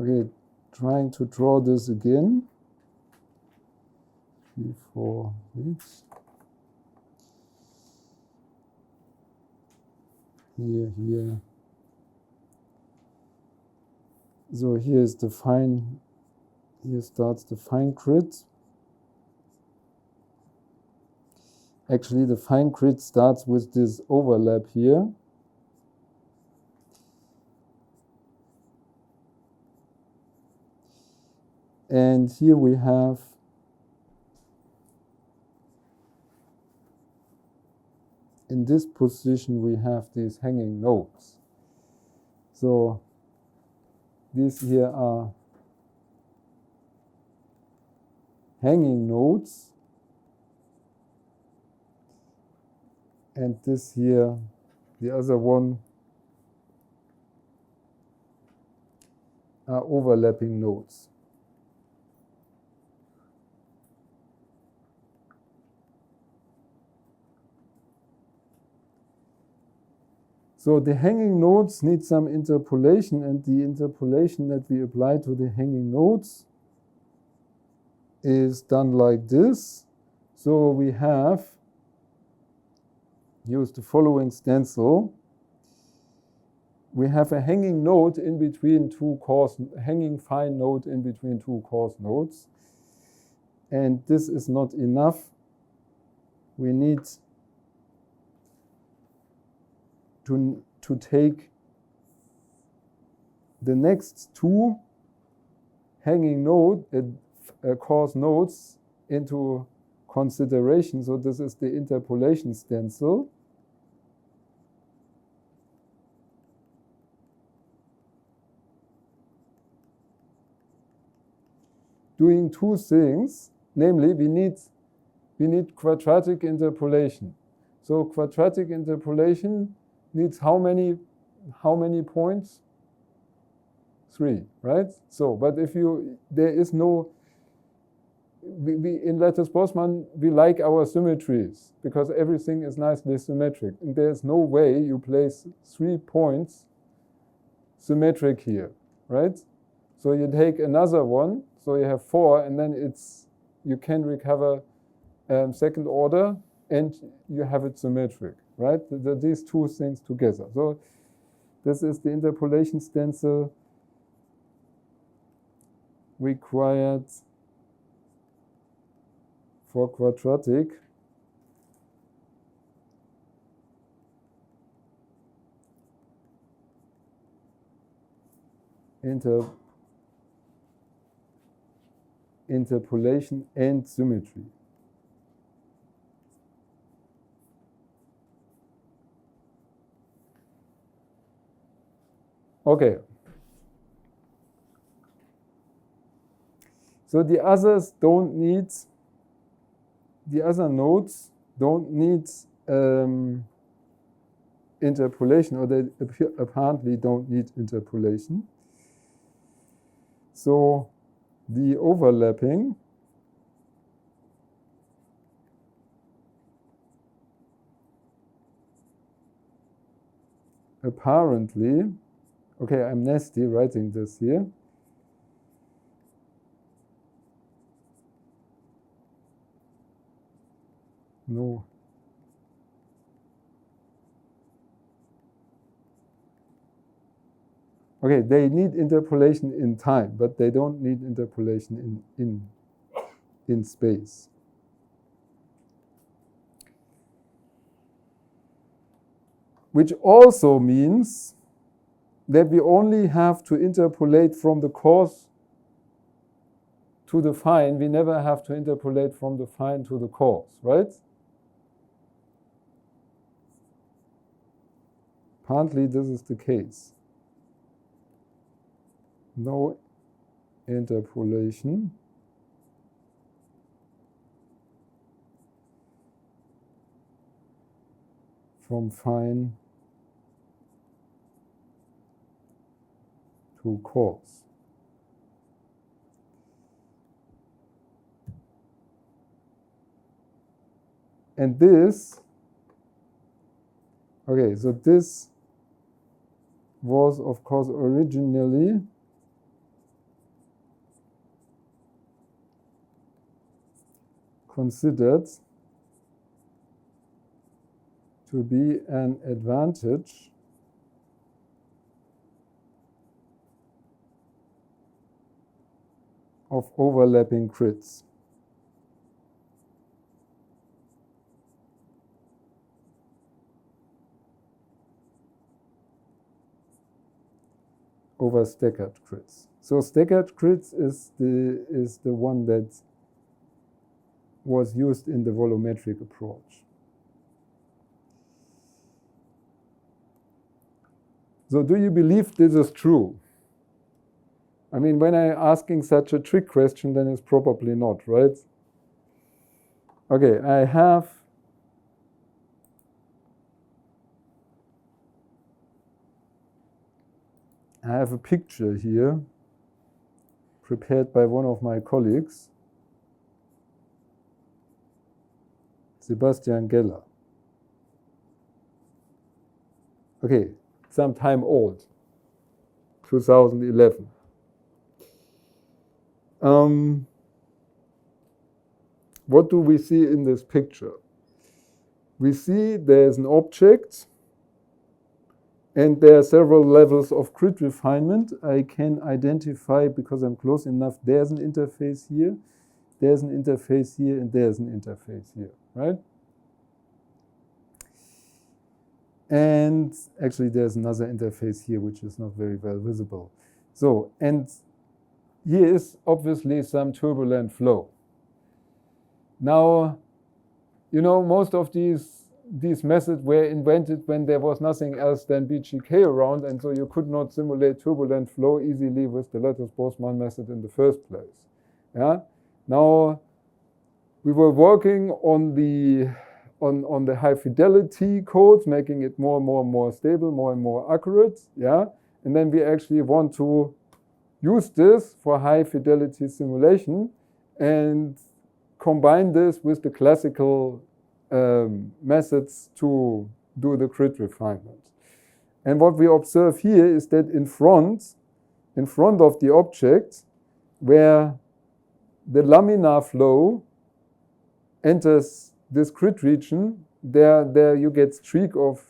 Okay, trying to draw this again. 3, 4, 8. Here. So here starts the fine grid. Actually, the fine grid starts with this overlap here. And here we have in this position we have these hanging nodes. So these here are hanging nodes, and this here, the other one, are overlapping nodes. So the hanging nodes need some interpolation, and the interpolation that we apply to the hanging nodes is done like this. So we have used the following stencil. We have a hanging node in between two hanging fine node in between two coarse nodes. And this is not enough. We need to take the next two hanging coarse nodes into consideration. So this is the interpolation stencil. Doing two things, namely we need quadratic interpolation. So quadratic interpolation needs how many points? 3, right? So, but if there is no, we in lattice Boltzmann, we like our symmetries because everything is nicely symmetric. And there's no way you place 3 points symmetric here, right? So you take another one, so you have 4, and then you can recover second order, and you have it symmetric, right? These two things together. So this is the interpolation stencil required for quadratic interpolation and symmetry. Okay. So the other nodes don't need interpolation, or they apparently don't need interpolation. So the overlapping apparently, okay, I'm nasty writing this here. No. Okay, they need interpolation in time, but they don't need interpolation in space. Which also means that we only have to interpolate from the coarse to the fine. We never have to interpolate from the fine to the coarse, right? Apparently this is the case. No interpolation from fine to coarse. And this, okay, so this was of course originally considered to be an advantage of overlapping grids. Over staggered grids. So staggered grids is the one that was used in the volumetric approach. So do you believe this is true? I mean, when I'm asking such a trick question, then it's probably not, right? Okay, I have a picture here prepared by one of my colleagues, Sebastian Geller. Okay, some time old, 2011. What do we see in this picture? We see there's an object and there are several levels of grid refinement. I can identify, because I'm close enough, there's an interface here, there's an interface here, and there's an interface here, right? And actually there's another interface here which is not very well visible. So, and here is obviously some turbulent flow. Now, you know, most of these methods were invented when there was nothing else than BGK around, and so you could not simulate turbulent flow easily with the lattice-Boltzmann method in the first place. Yeah. Now, we were working on the high fidelity codes, making it more and more stable, more and more accurate. Yeah. And then we actually want to use this for high fidelity simulation and combine this with the classical methods to do the grid refinement. And what we observe here is that in front of the object, where the laminar flow enters this grid region, there you get streak of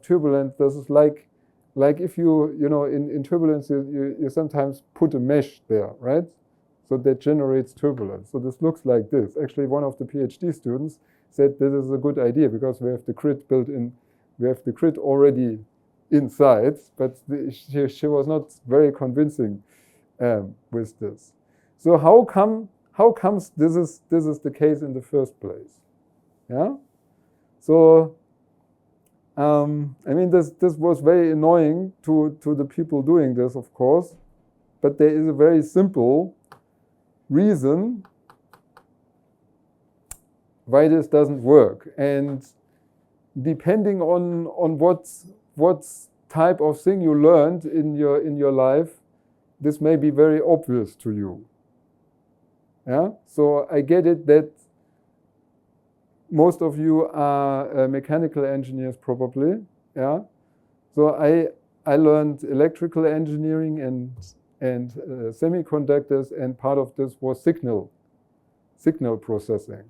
turbulence. This is like if you know in turbulence you sometimes put a mesh there, right? So that generates turbulence. So this looks like this. Actually, one of the PhD students said this is a good idea because we have the grid built in, we have the grid already inside, but she was not very convincing with this. So how comes this is the case in the first place? Yeah. So I mean this was very annoying to the people doing this, of course, but there is a very simple reason why this doesn't work, and depending on what type of thing you learned in your life, this may be very obvious to you. Yeah. So I get it that most of you are mechanical engineers probably. Yeah. So I learned electrical engineering and semiconductors, and part of this was signal processing.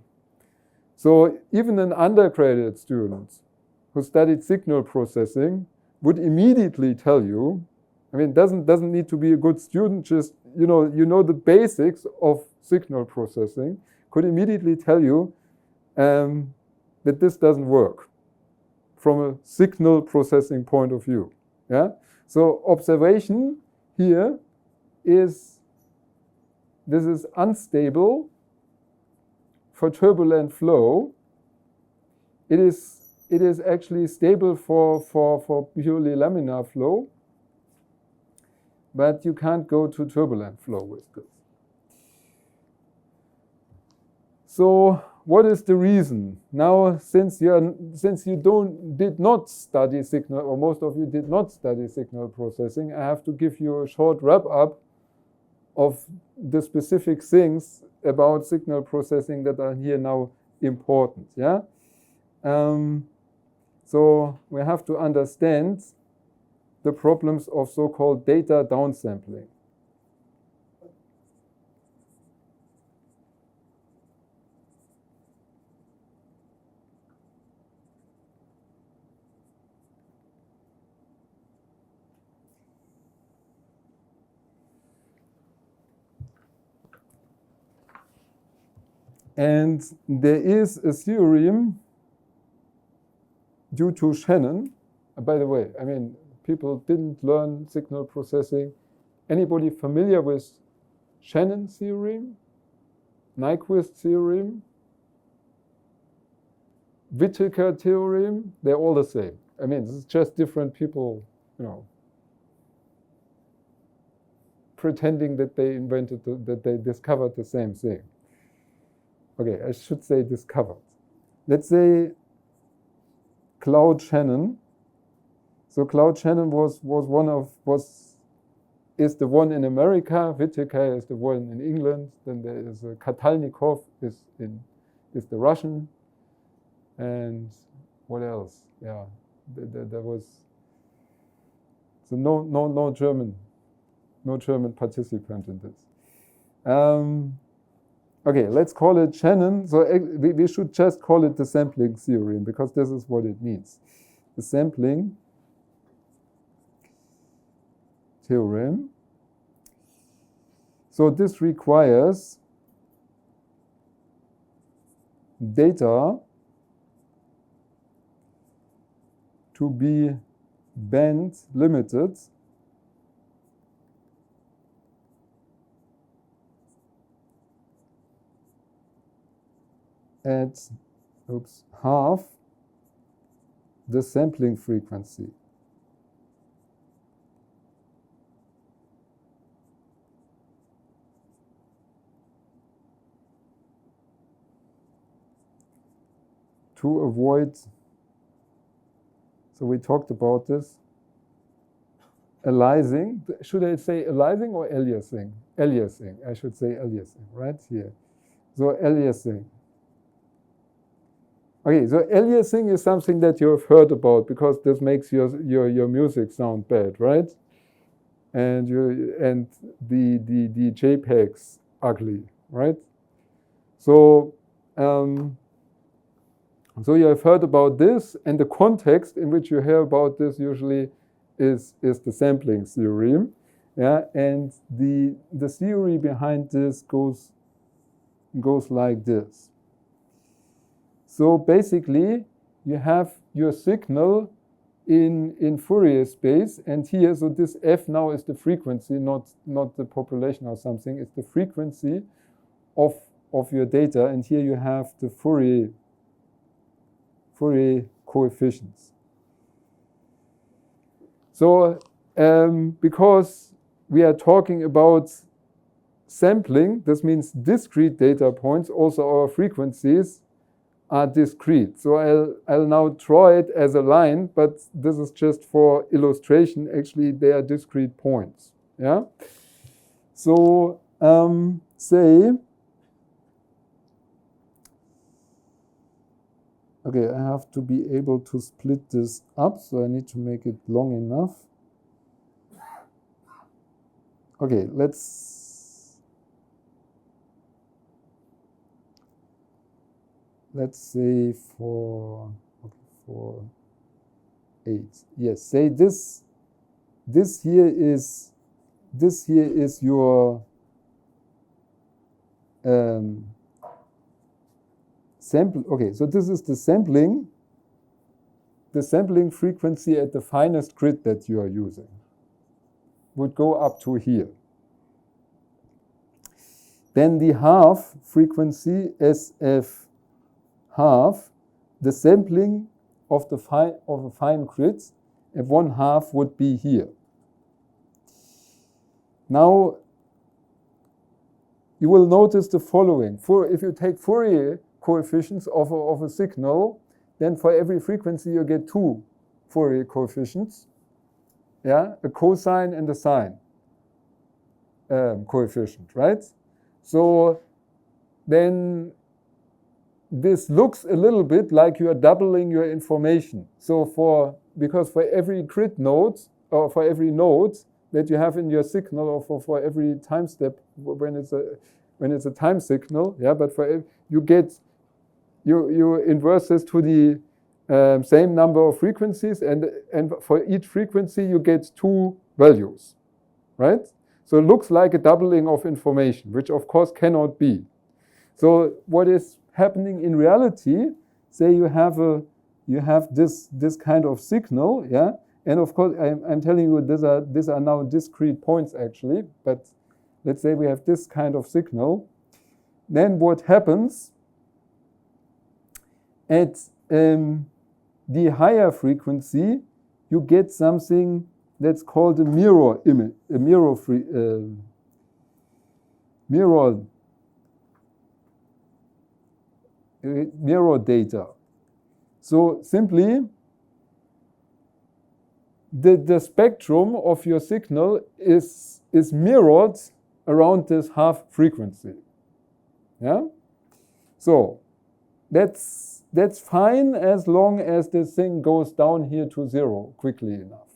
So even an undergraduate student who studied signal processing would immediately tell you, I mean, doesn't need to be a good student, just you know the basics of signal processing, could immediately tell you that this doesn't work from a signal processing point of view. Yeah. So observation here is this is unstable for turbulent flow. It is actually stable for purely laminar flow, but you can't go to turbulent flow with this. So what is the reason? Now, since you did not study signal, or most of you did not study signal processing, I have to give you a short wrap-up of the specific things about signal processing that are here now important. Yeah. So we have to understand the problems of so-called data downsampling. And there is a theorem due to Shannon. By the way, I mean, people didn't learn signal processing. Anybody familiar with Shannon theorem, Nyquist theorem, Whittaker theorem? They're all the same. I mean, this is just different people, pretending that they that they discovered the same thing. Okay, I should say discovered. Let's say Claude Shannon. So Claude Shannon is the one in America. Whittaker is the one in England. Then there is Katalnikov is the Russian. And what else? Yeah, there was so no German participant in this. Okay, let's call it Shannon. So we should just call it the sampling theorem, because this is what it means. The sampling theorem. So this requires data to be band limited at half the sampling frequency. To avoid, so we talked about this, aliasing. Should I say aliasing or aliasing? Aliasing, I should say aliasing, right here. So aliasing. Okay, so aliasing is something that you have heard about, because this makes your music sound bad, right? And the JPEGs ugly, right? So so you have heard about this, and the context in which you hear about this usually is the sampling theorem, yeah. And the theory behind this goes like this. So basically, you have your signal in Fourier space, and here, so this f now is the frequency, not the population or something. It's the frequency of your data, and here you have the Fourier coefficients. So because we are talking about sampling, this means discrete data points. Also, our frequencies are discrete. So I'll now draw it as a line, but this is just for illustration. Actually, they are discrete points. Yeah. So say Okay, I have to be able to split this up, so I need to make it long enough. Okay, let's say for 8. Yes, say this here is your sample. Okay, so this is the sampling frequency at the finest grid that you are using. Would go up to here. Then the half frequency, SF half, the sampling of a fine grid, and 1/2 would be here. Now, you will notice the following. If you take Fourier coefficients of a signal, then for every frequency you get 2 Fourier coefficients. Yeah, a cosine and a sine coefficient, right? So then this looks a little bit like you are doubling your information. So because for every grid node, or for every node that you have in your signal, or for every time step when it's a time signal, yeah, but you inverse this to the same number of frequencies, and for each frequency you get 2 values, right? So it looks like a doubling of information, which of course cannot be. So what is happening in reality? Say you have this kind of signal, yeah, and of course I'm telling you these are now discrete points actually, but let's say we have this kind of signal. Then what happens at the higher frequency? You get something that's called a mirror image, a mirror data. So simply, the spectrum of your signal is mirrored around this half frequency. Yeah. So that's fine as long as this thing goes down here to 0 quickly enough.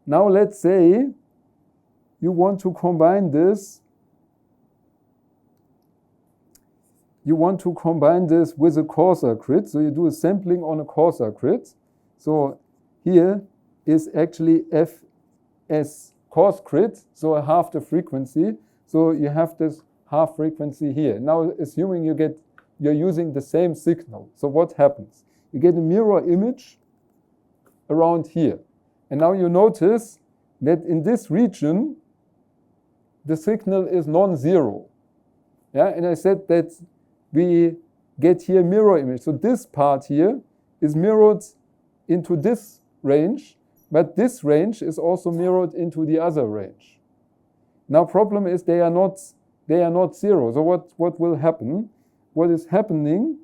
Now let's say you want to combine this. You want to combine this with a coarser grid. So you do a sampling on a coarser grid. So here is actually FS coarse grid, so half the frequency. So you have this half frequency here. Now assuming you're using the same signal. So what happens? You get a mirror image around here. And now you notice that in this region, the signal is non-zero. Yeah, and I said that we get here mirror image. So this part here is mirrored into this range, but this range is also mirrored into the other range. Now problem is they are not zero. So what will happen? What is happening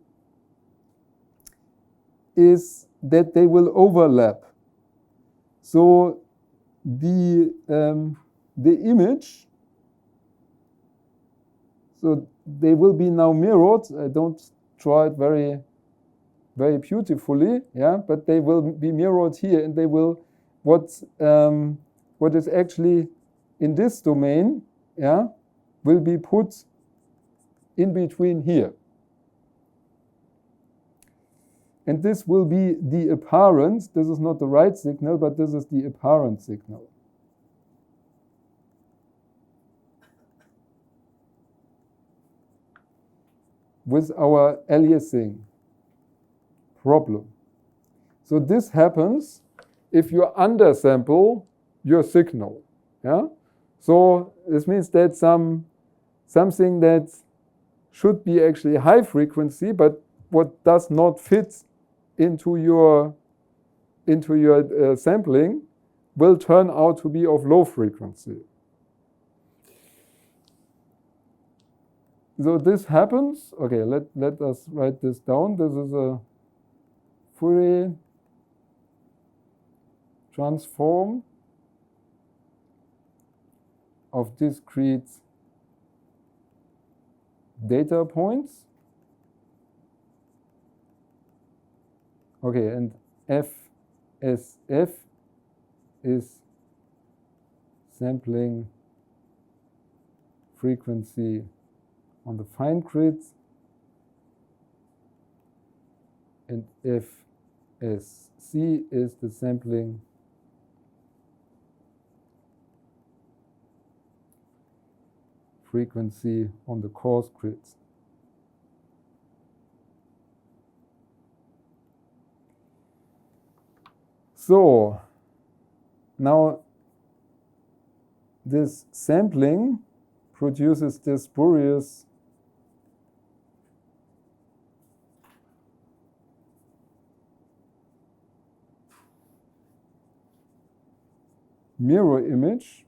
is that they will overlap. So the image, so they will be now mirrored. I don't draw it very, very beautifully, yeah, but they will be mirrored here, and they will what is actually in this domain, yeah, will be put in between here. And this will be the apparent. This is not the right signal, but this is the apparent signal. With our aliasing problem. So this happens if you undersample your signal. Yeah? So this means that something that should be actually high frequency, but what does not fit into your sampling will turn out to be of low frequency. So this happens. Okay, let us write this down. This is a Fourier transform of discrete data points. Okay, and FSF is sampling frequency on the fine grids, and FSC is the sampling frequency on the coarse grids. So now this sampling produces this spurious mirror image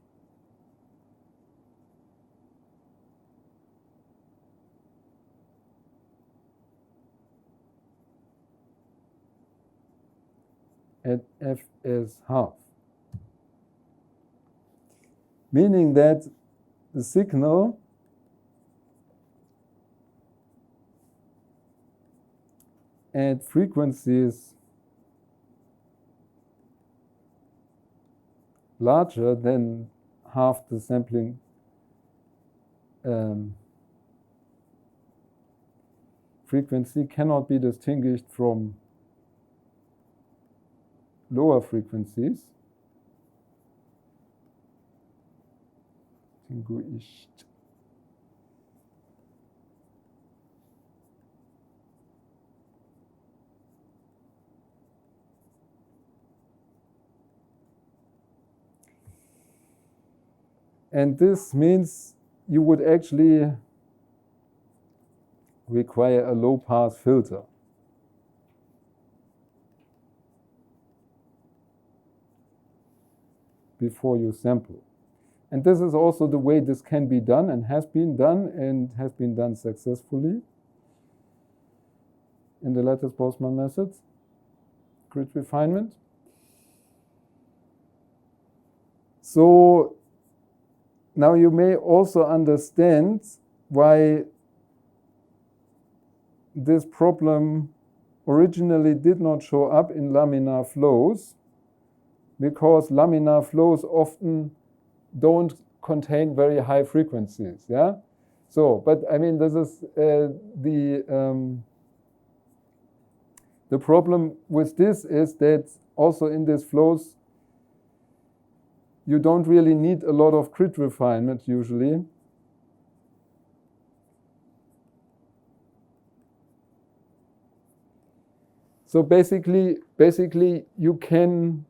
at Fs half, meaning that the signal at frequencies larger than half the sampling frequency cannot be distinguished from lower frequencies. Distinguished. And this means you would actually require a low-pass filter. Before you sample. And this is also the way this can be done and has been done successfully in the lattice-Boltzmann method, grid refinement. So now you may also understand why this problem originally did not show up in laminar flows, because laminar flows often don't contain very high frequencies. Yeah. So, but I mean, this is the problem with this is that also in these flows you don't really need a lot of grid refinement usually. So basically you can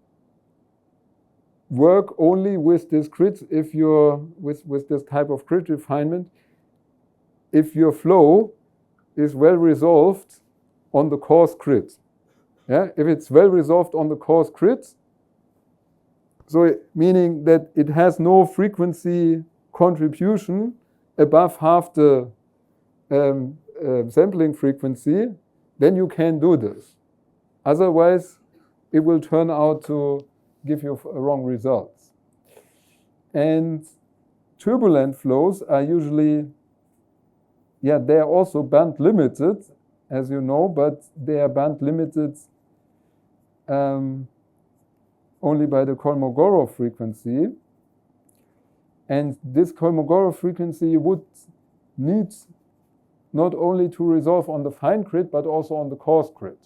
work only with this grids if you're with this type of grid refinement if your flow is well resolved on the coarse grid. Yeah, if it's well resolved on the coarse grid, so meaning that it has no frequency contribution above half the sampling frequency, then you can do this. Otherwise, it will turn out to give you wrong results. And turbulent flows are usually, yeah, they are also band limited, as you know, but they are band limited only by the Kolmogorov frequency. And this Kolmogorov frequency you would need not only to resolve on the fine grid, but also on the coarse grid.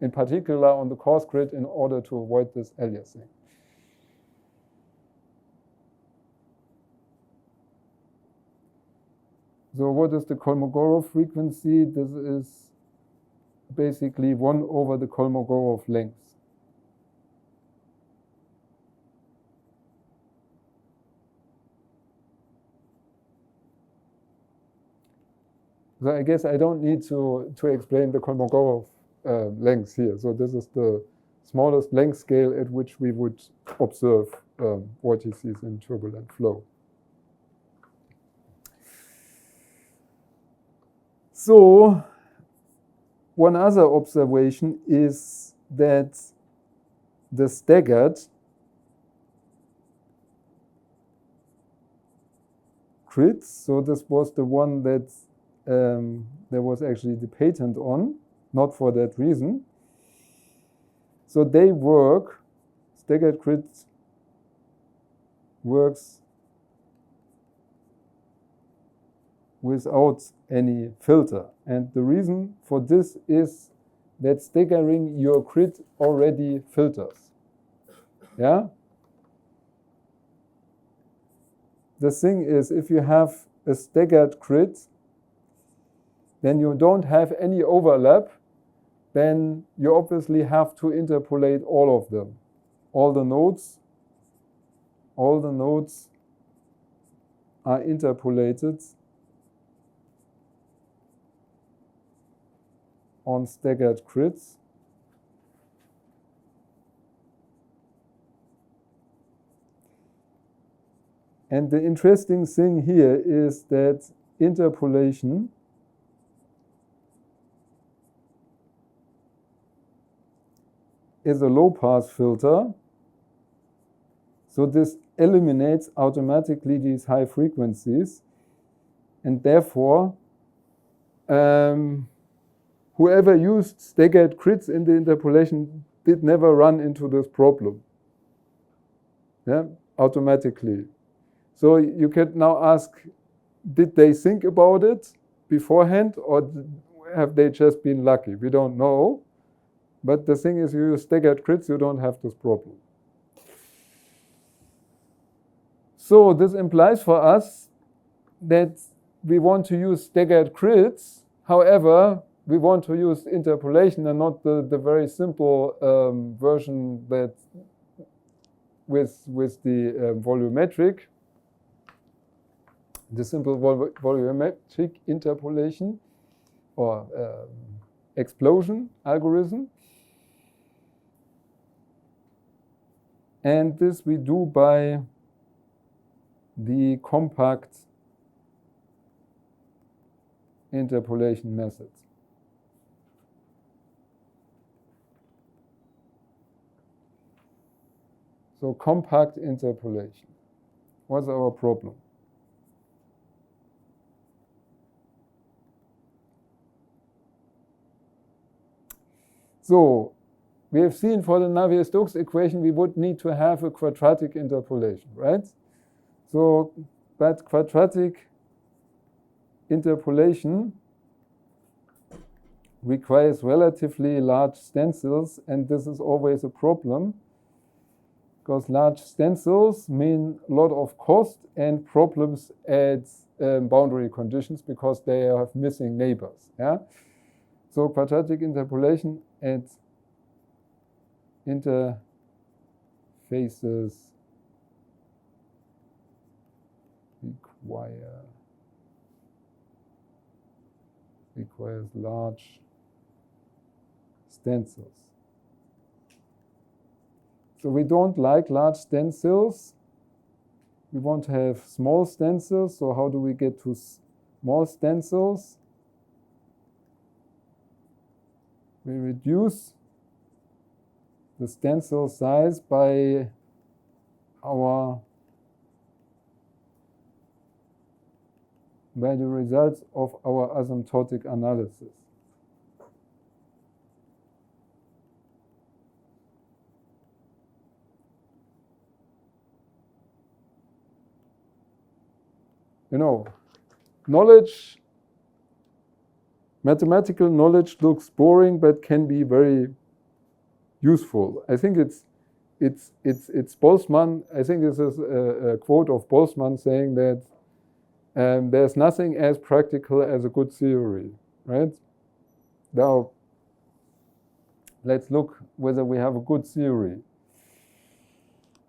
In particular on the coarse grid in order to avoid this aliasing. So what is the Kolmogorov frequency? This is basically 1 over the Kolmogorov length. So I guess I don't need to explain the Kolmogorov length here. So this is the smallest length scale at which we would observe vortices in turbulent flow. So one other observation is that the staggered grids, so this was the one that there was actually the patent on, not for that reason. So they work, staggered grids works without any filter. And the reason for this is that staggering your grid already filters. Yeah? The thing is, if you have a staggered grid, then you don't have any overlap, then you obviously have to interpolate all of them. All the nodes are interpolated on staggered grids. And the interesting thing here is that interpolation is a low-pass filter. So this eliminates automatically these high frequencies. And therefore, whoever used staggered grids in the interpolation did never run into this problem. Yeah, automatically. So you can now ask, did they think about it beforehand, or have they just been lucky? We don't know. But the thing is, you use staggered grids, you don't have this problem. So this implies for us that we want to use staggered grids. However, we want to use interpolation and not the very simple version that with the volumetric. The simple volumetric interpolation or explosion algorithm. And this we do by the compact interpolation method. So compact interpolation. What's our problem? So we have seen for the Navier-Stokes equation, we would need to have a quadratic interpolation, right? So, but quadratic interpolation requires relatively large stencils, and this is always a problem because large stencils mean a lot of cost and problems at boundary conditions because they have missing neighbors. Yeah? So quadratic interpolation at interfaces requires large stencils. So we don't like large stencils. We want to have small stencils. So how do we get to small stencils? We reduce the stencil size by the results of our asymptotic analysis. You know, mathematical knowledge looks boring, but can be very useful. I think it's Boltzmann. I think this is a quote of Boltzmann saying that there's nothing as practical as a good theory, right? Now, let's look whether we have a good theory.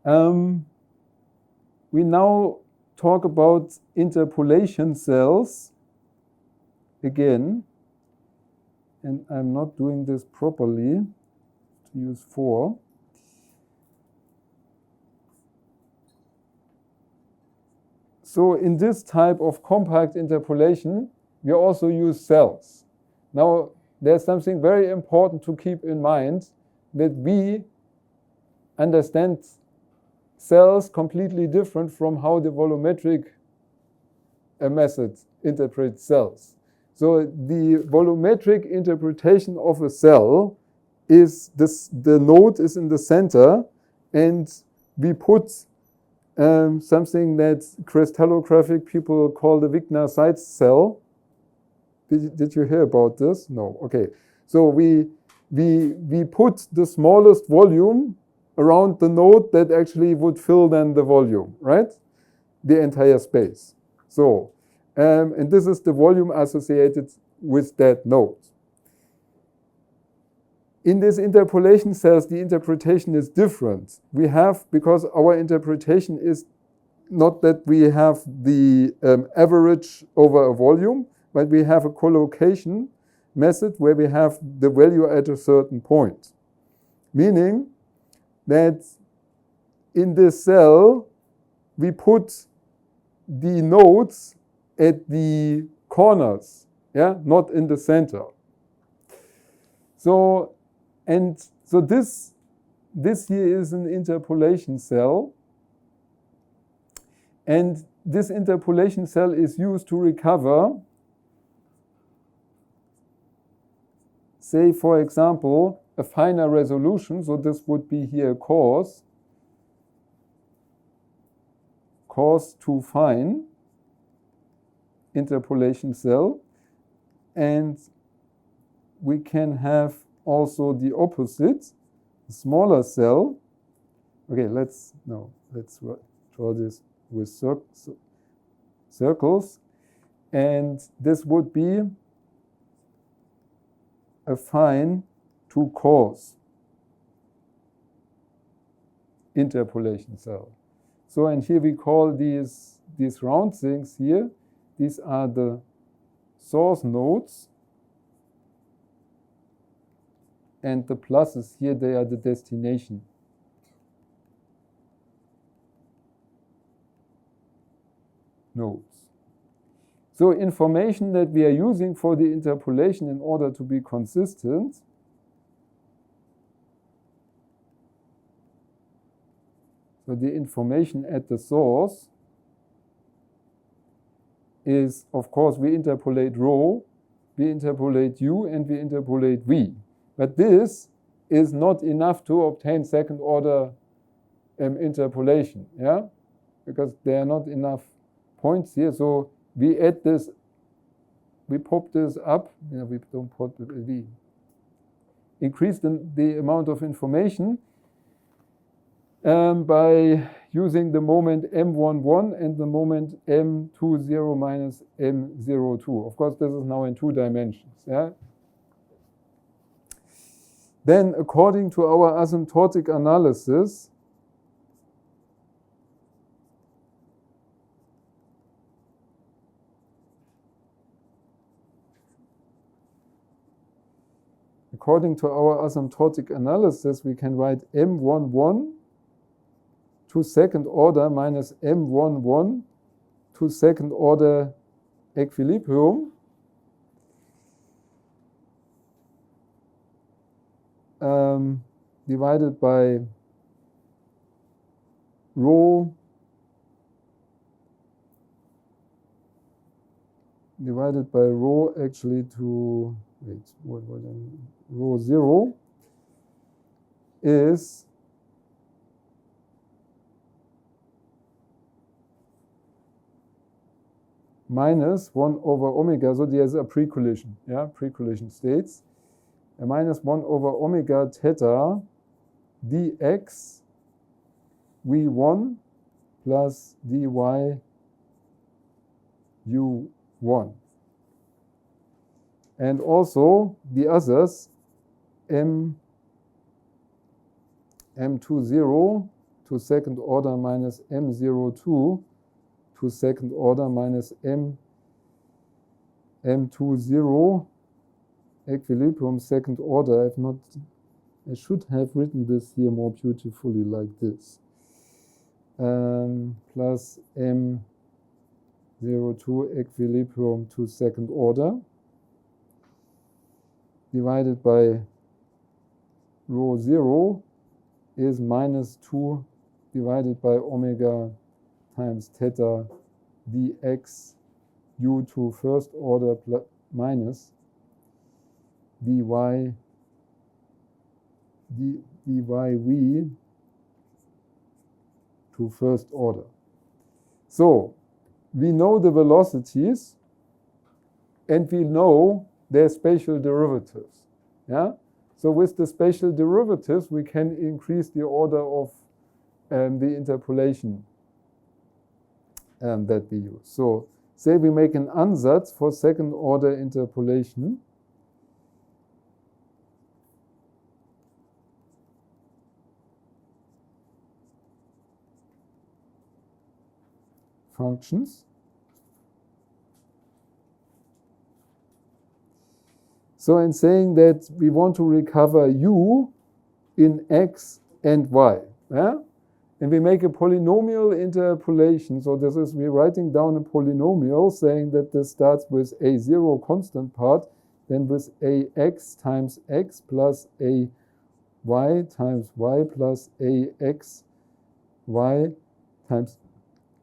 We now talk about interpolation cells again, and I'm not doing this properly. To use 4. So in this type of compact interpolation, we also use cells. Now, there's something very important to keep in mind, that we understand cells completely different from how the volumetric method interprets cells. So the volumetric interpretation of a cell is this, the node is in the center, and we put something that crystallographic people call the Wigner-Seitz cell. Did you hear about this? No. Okay. So we put the smallest volume around the node that actually would fill then the volume, right? The entire space. So, and this is the volume associated with that node. In these interpolation cells, the interpretation is different. We have, because our interpretation is not that we have the average over a volume, but we have a collocation method where we have the value at a certain point. Meaning that in this cell, we put the nodes at the corners, yeah, not in the center. So, and so this here is an interpolation cell. And this interpolation cell is used to recover, say, for example, a finer resolution. So this would be here coarse to fine interpolation cell. And we can have also the opposite, a smaller cell. Okay, let's draw this with circles. And this would be a fine to coarse interpolation cell. So, and here we call these round things here, these are the source nodes, and the pluses here, they are the destination nodes. So information that we are using for the interpolation in order to be consistent so the information at the source is, of course, we interpolate rho, we interpolate u, and we interpolate v. But this is not enough to obtain second order interpolation, yeah? Because there are not enough points here. So we add this, we pop this up, we don't pop it, we increase the amount of information by using the moment m11 and the moment m20 minus m02. Of course, this is now in 2 dimensions. Yeah. Then, according to our asymptotic analysis, we can write m11 to second order minus m11 to second order equilibrium divided by rho actually to, wait, rho 0 is minus 1 over omega, so there's a pre-collision, yeah, pre-collision states, minus 1 over omega theta dx v1 plus dy u1. And also the others, m20 to second order minus m02 to second order minus m20 equilibrium second order. I should have written this here more beautifully like this. Plus m02 equilibrium to second order divided by rho 0 is minus 2 divided by omega times theta dx u to first order plus minus dy dyv to first order. So we know the velocities and we know their spatial derivatives. Yeah? So with the spatial derivatives, we can increase the order of the interpolation that we use. So say we make an ansatz for second order interpolation. Functions. So in saying that we want to recover u in x and y, yeah? And we make a polynomial interpolation. So this is, we're writing down a polynomial saying that this starts with a zero constant part, then with ax times x plus a y times y plus ax y times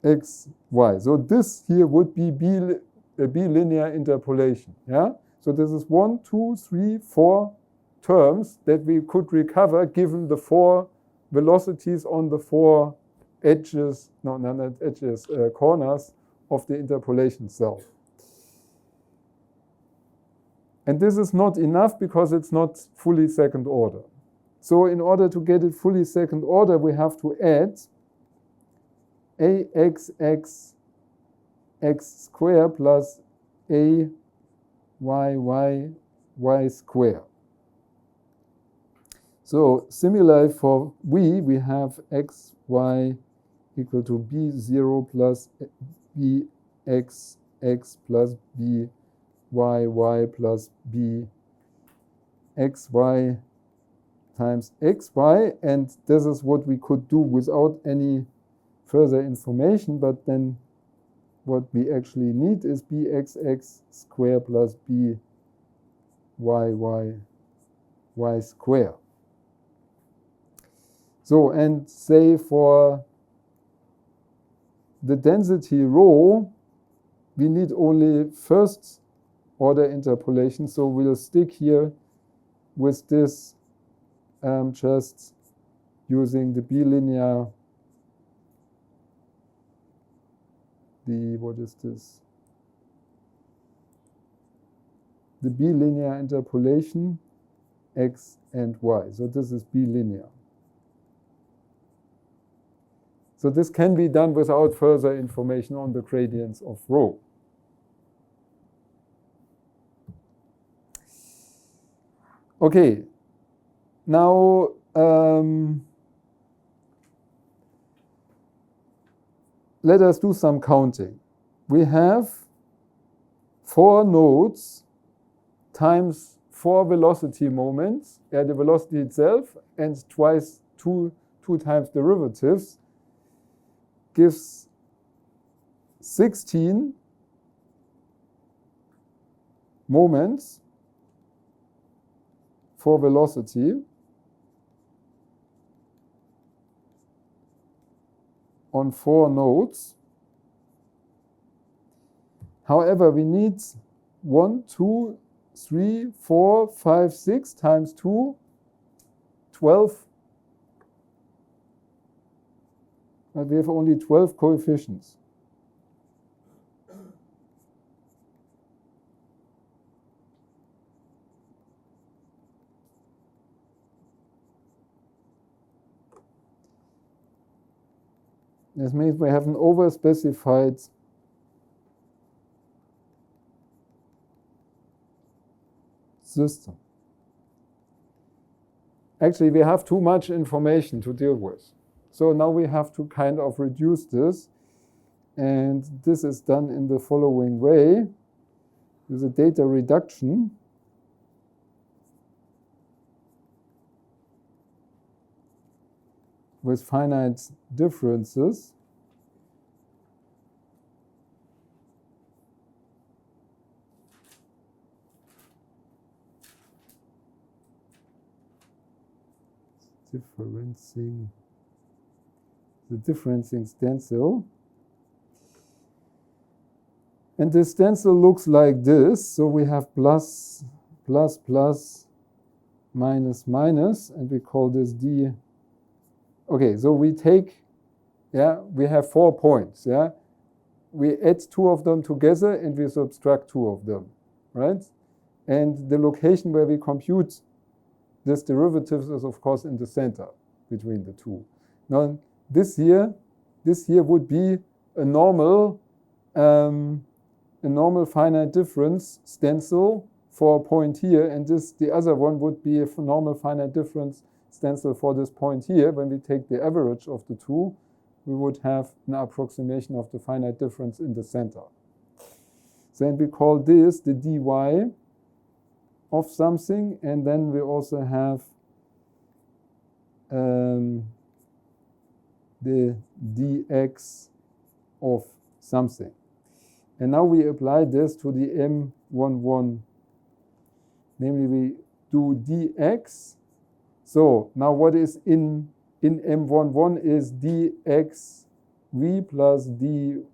x y. So this here would be a bilinear interpolation. Yeah. So this is 1, 2, 3, 4 terms that we could recover given the 4 velocities on the 4 edges, no, not edges, corners of the interpolation self. And this is not enough because it's not fully second order. So in order to get it fully second order, we have to add ax x square plus a y square. So similarly for we have x, y equal to b0 plus bx, x plus b, y plus b, xy times xy. And this is what we could do without any further information, but then what we actually need is bxx square plus y square. So, and say for the density rho, we need only first order interpolation. So we'll stick here with this just using the bilinear, what is this? The bilinear interpolation x and y. So this is bilinear. So this can be done without further information on the gradients of rho. Okay, now let us do some counting. We have 4 nodes times 4 velocity moments, the velocity itself, and twice two times derivatives gives 16 moments for velocity on 4 nodes. However, we need 1, 2, 3, 4, 5, 6 times 2, 12. But we have only 12 coefficients. This means we have an over-specified system. Actually, we have too much information to deal with. So now we have to kind of reduce this. And this is done in the following way. With a data reduction. With finite differences. The differencing stencil. And the stencil looks like this. So we have plus, plus, plus, minus minus, and we call this d. Okay, so we take, we have 4 points, we add 2 of them together and we subtract 2 of them, right? And the location where we compute this derivative is of course in the center between the 2. Now this here would be a normal finite difference stencil for a point here, and the other one would be a normal finite difference stencil for this point here. When we take the average of the 2, we would have an approximation of the finite difference in the center. Then we call this the dy of something, and then we also have the dx of something. And now we apply this to the M11. Namely, we do dx. So now what is in M11 is dxv plus dyu,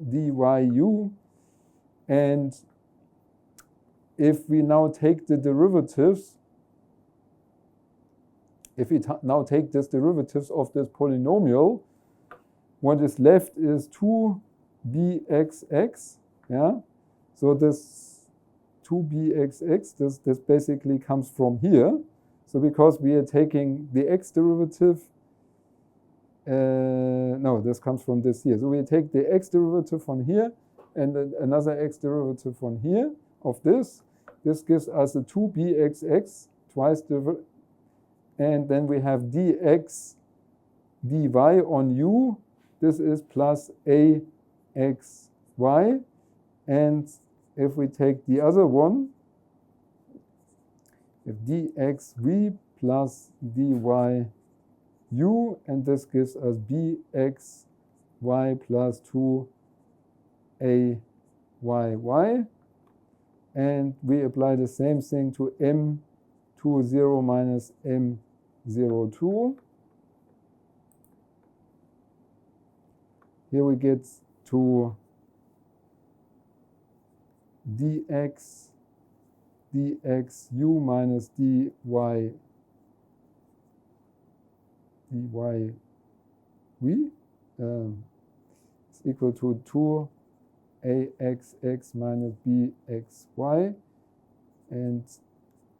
dyu. And if we now take the derivatives, if we now take this derivatives of this polynomial, what is left is 2bxx, So this 2bxx, this basically comes from here. So because we are taking the x derivative, no, this comes from this here. So we take the x derivative from here and another x derivative from here of this. This gives us a 2bxx twice the, and then we have dx dy on u. This is plus axy. And if we take the other one, if dxv plus dy u, and this gives us bxy plus 2ayy. And we apply the same thing to m20 minus m02. Here we get to dxu minus dy is equal to 2axx minus bxy, and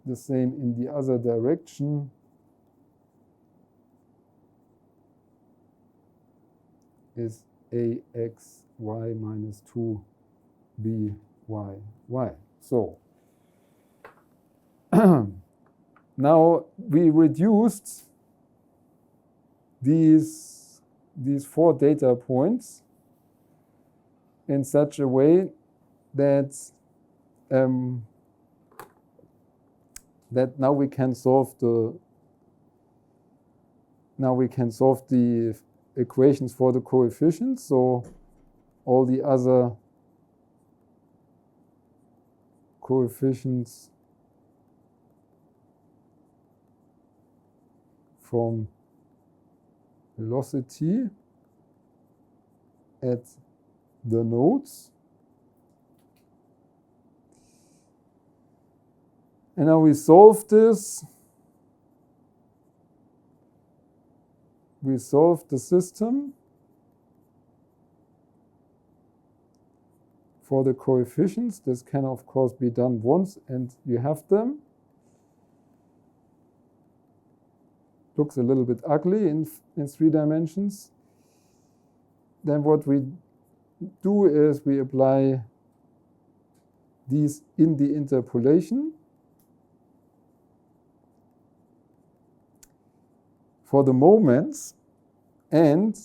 the same in the other direction. Is axy minus 2byy. So now we reduced these 4 data points in such a way that that now we can solve the equations for the coefficients. So all the other coefficients from velocity at the nodes. And now we solve this. We solve the system for the coefficients. This can, of course, be done once and you have them. Looks a little bit ugly in 3 dimensions. Then what we do is we apply these in the interpolation. For the moments, and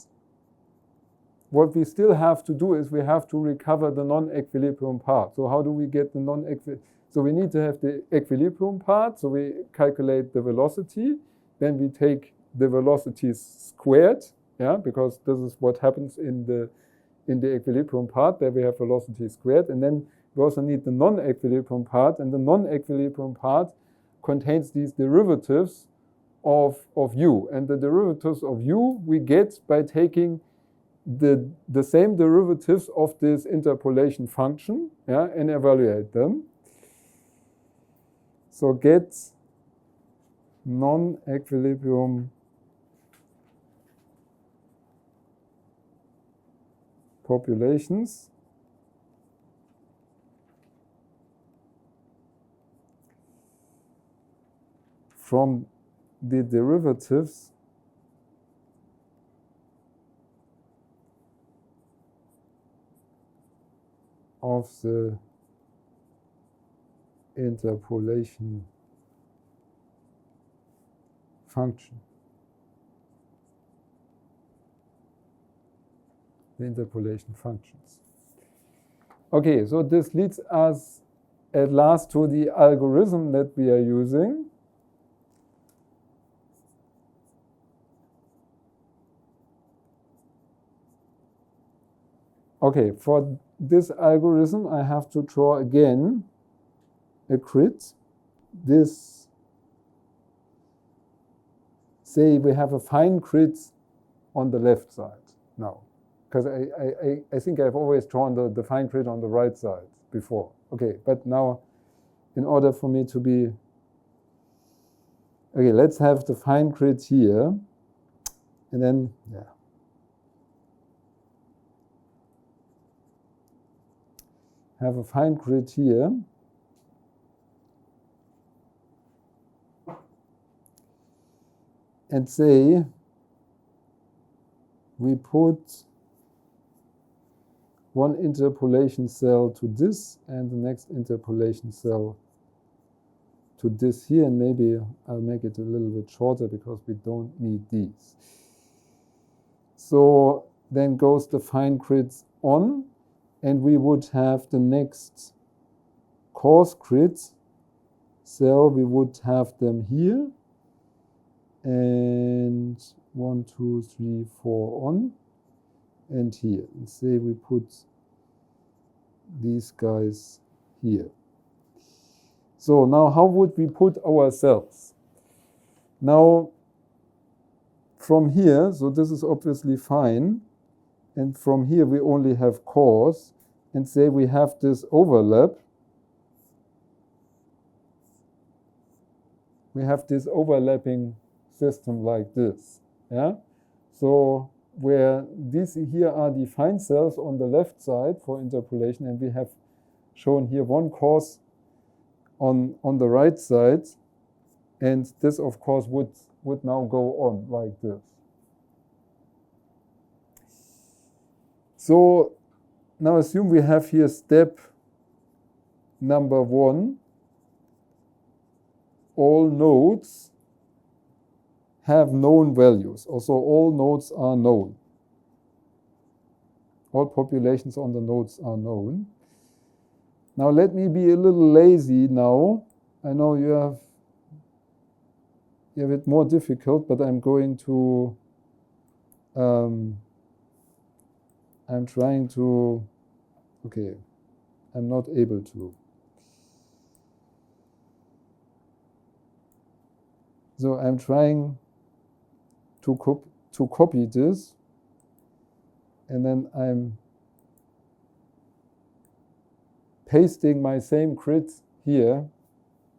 what we still have to do is we have to recover the non-equilibrium part. So how do we get the non-equilibrium? So we need to have the equilibrium part. So we calculate the velocity. Then we take the velocity squared, because this is what happens in the equilibrium part. There we have velocity squared. And then we also need the non-equilibrium part. And the non-equilibrium part contains these derivatives of u, and the derivatives of u we get by taking the same derivatives of this interpolation function, and evaluate them. So get non-equilibrium populations from the derivatives of the interpolation function. The interpolation functions. Okay, so this leads us at last to the algorithm that we are using. Okay, for this algorithm, I have to draw again a grid. This, say we have a fine grid on the left side now, because I think I've always drawn the fine grid on the right side before. Okay, but now in order for me to be, okay, let's have the fine grid here, and then, yeah. Have a fine grid here. And say we put one interpolation cell to this and the next interpolation cell to this here, and maybe I'll make it a little bit shorter because we don't need these. So then goes the fine grids on, and we would have the next coarse grids cell, we would have them here, and 1, 2, 3, 4 on, and here. And say we put these guys here. So now how would we put our cells? Now from here, so this is obviously fine, and from here we only have coarse, and say we have this overlap. We have this overlapping system like this. Yeah? So where these here are the fine cells on the left side for interpolation, and we have shown here one coarse on the right side, and this of course would now go on like this. So now assume we have here step number 1. All nodes have known values. Also, all nodes are known. All populations on the nodes are known. Now let me be a little lazy now. I know you have it more difficult, but I'm going to I'm trying to, okay, I'm not able to. So I'm trying to copy this, and then I'm pasting my same grid here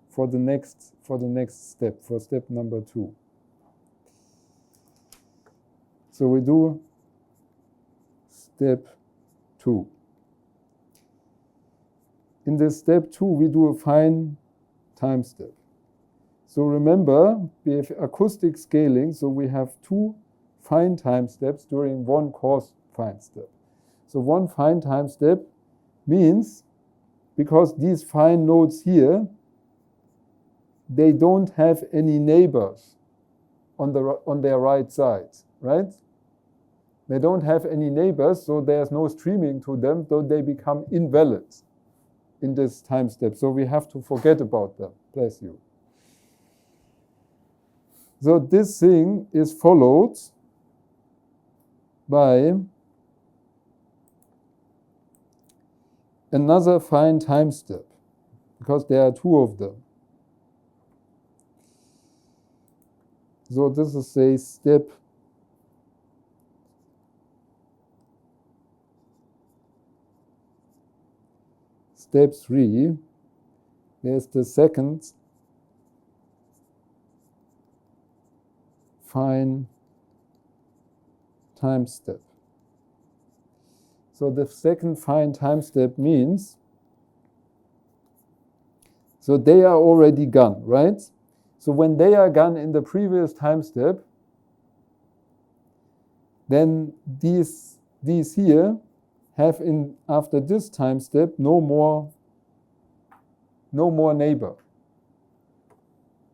for the next step, for step number 2. So we do step 2. In this step 2, we do a fine time step. So remember, we have acoustic scaling, so we have 2 fine time steps during one coarse fine step. So one fine time step means, because these fine nodes here, they don't have any neighbors on their right side, right? They don't have any neighbors, so there's no streaming to them, so they become invalid in this time step. So we have to forget about them, bless you. So this thing is followed by another fine time step, because there are 2 of them. So this is, say, step 3. There's the second fine time step. So the second fine time step means, so they are already gone, right? So when they are gone in the previous time step, then these here have after this time step no more neighbor.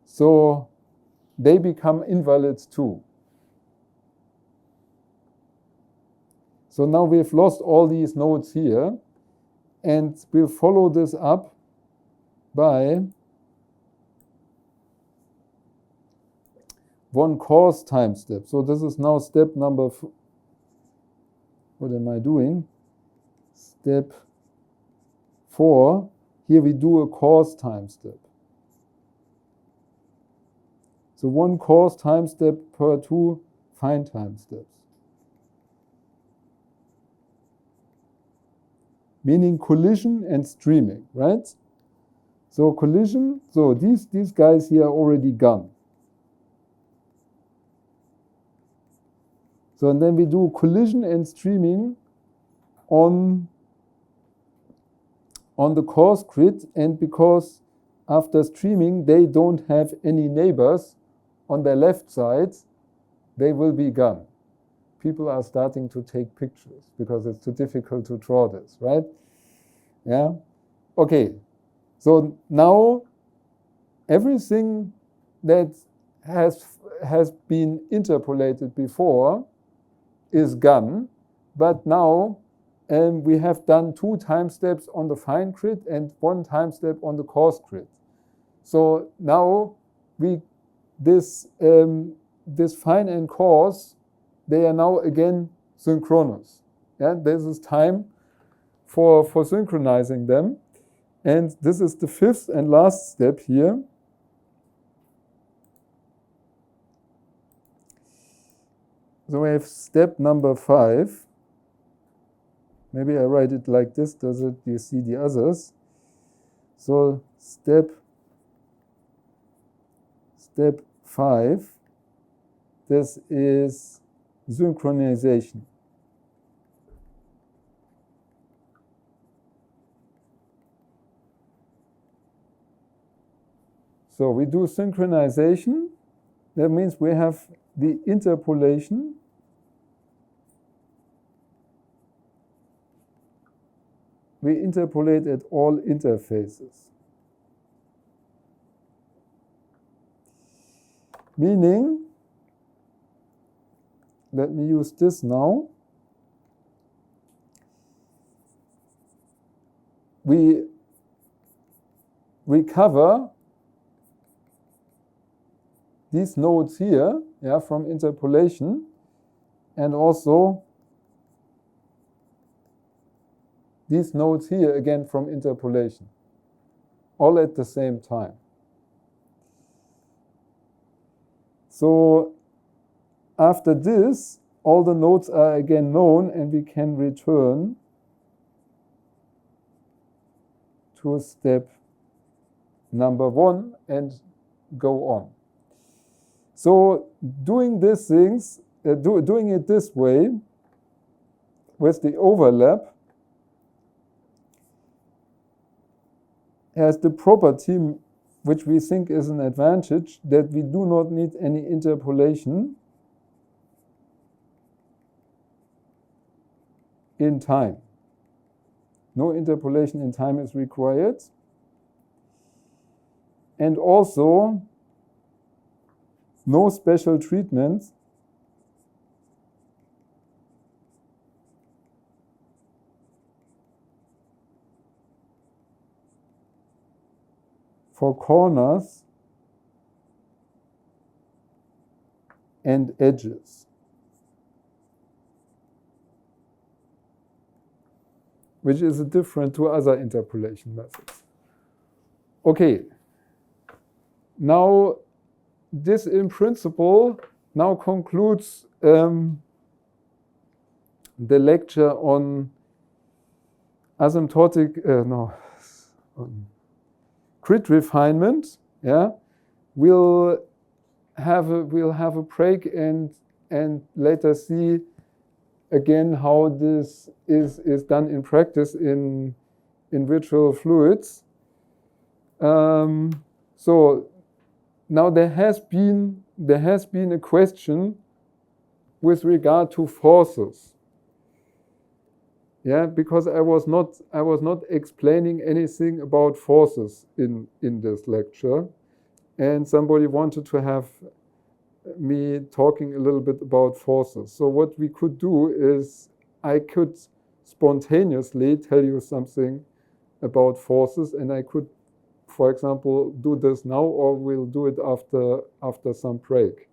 So they become invalids too. So now we've lost all these nodes here, and we'll follow this up by one coarse time step. So this is now step number, what am I doing? Step 4. Here we do a coarse time step. So one coarse time step per 2 fine time steps. Meaning collision and streaming, right? So collision, so these guys here are already gone. So and then we do collision and streaming on the coarse grid, and because after streaming they don't have any neighbors on their left side, they will be gone. People are starting to take pictures because it's too difficult to draw this, right? Yeah. Okay. So now everything that has been interpolated before is gone, but now we have done 2 time steps on the fine grid and 1 time step on the coarse grid. So now this fine and coarse, they are now again synchronous. Yeah, this is time for synchronizing them. And this is the 5th and last step here. So we have step number 5. Maybe I write it like this. Do you see the others? So step 5, this is synchronization. So we do synchronization. That means we have the interpolation. We interpolate at all interfaces. Meaning, let me use this now. We recover these nodes here, yeah, from interpolation, and also these nodes here again from interpolation, all at the same time. So after this, all the nodes are again known, and we can return to step number 1 and go on. So doing these things, doing it this way, with the overlap, has the property, which we think is an advantage, that we do not need any interpolation in time. No interpolation in time is required. And also, no special treatment for corners and edges, which is different to other interpolation methods. Okay, now this in principle now concludes the lecture on grid refinement. Yeah, we'll we'll have a break and later see again how this is done in practice in virtual fluids. So now there has been a question with regard to forces. Yeah, because I was not explaining anything about forces in this lecture, and somebody wanted to have me talking a little bit about forces. So what we could do is I could spontaneously tell you something about forces, and I could, for example, do this now, or we'll do it after some break.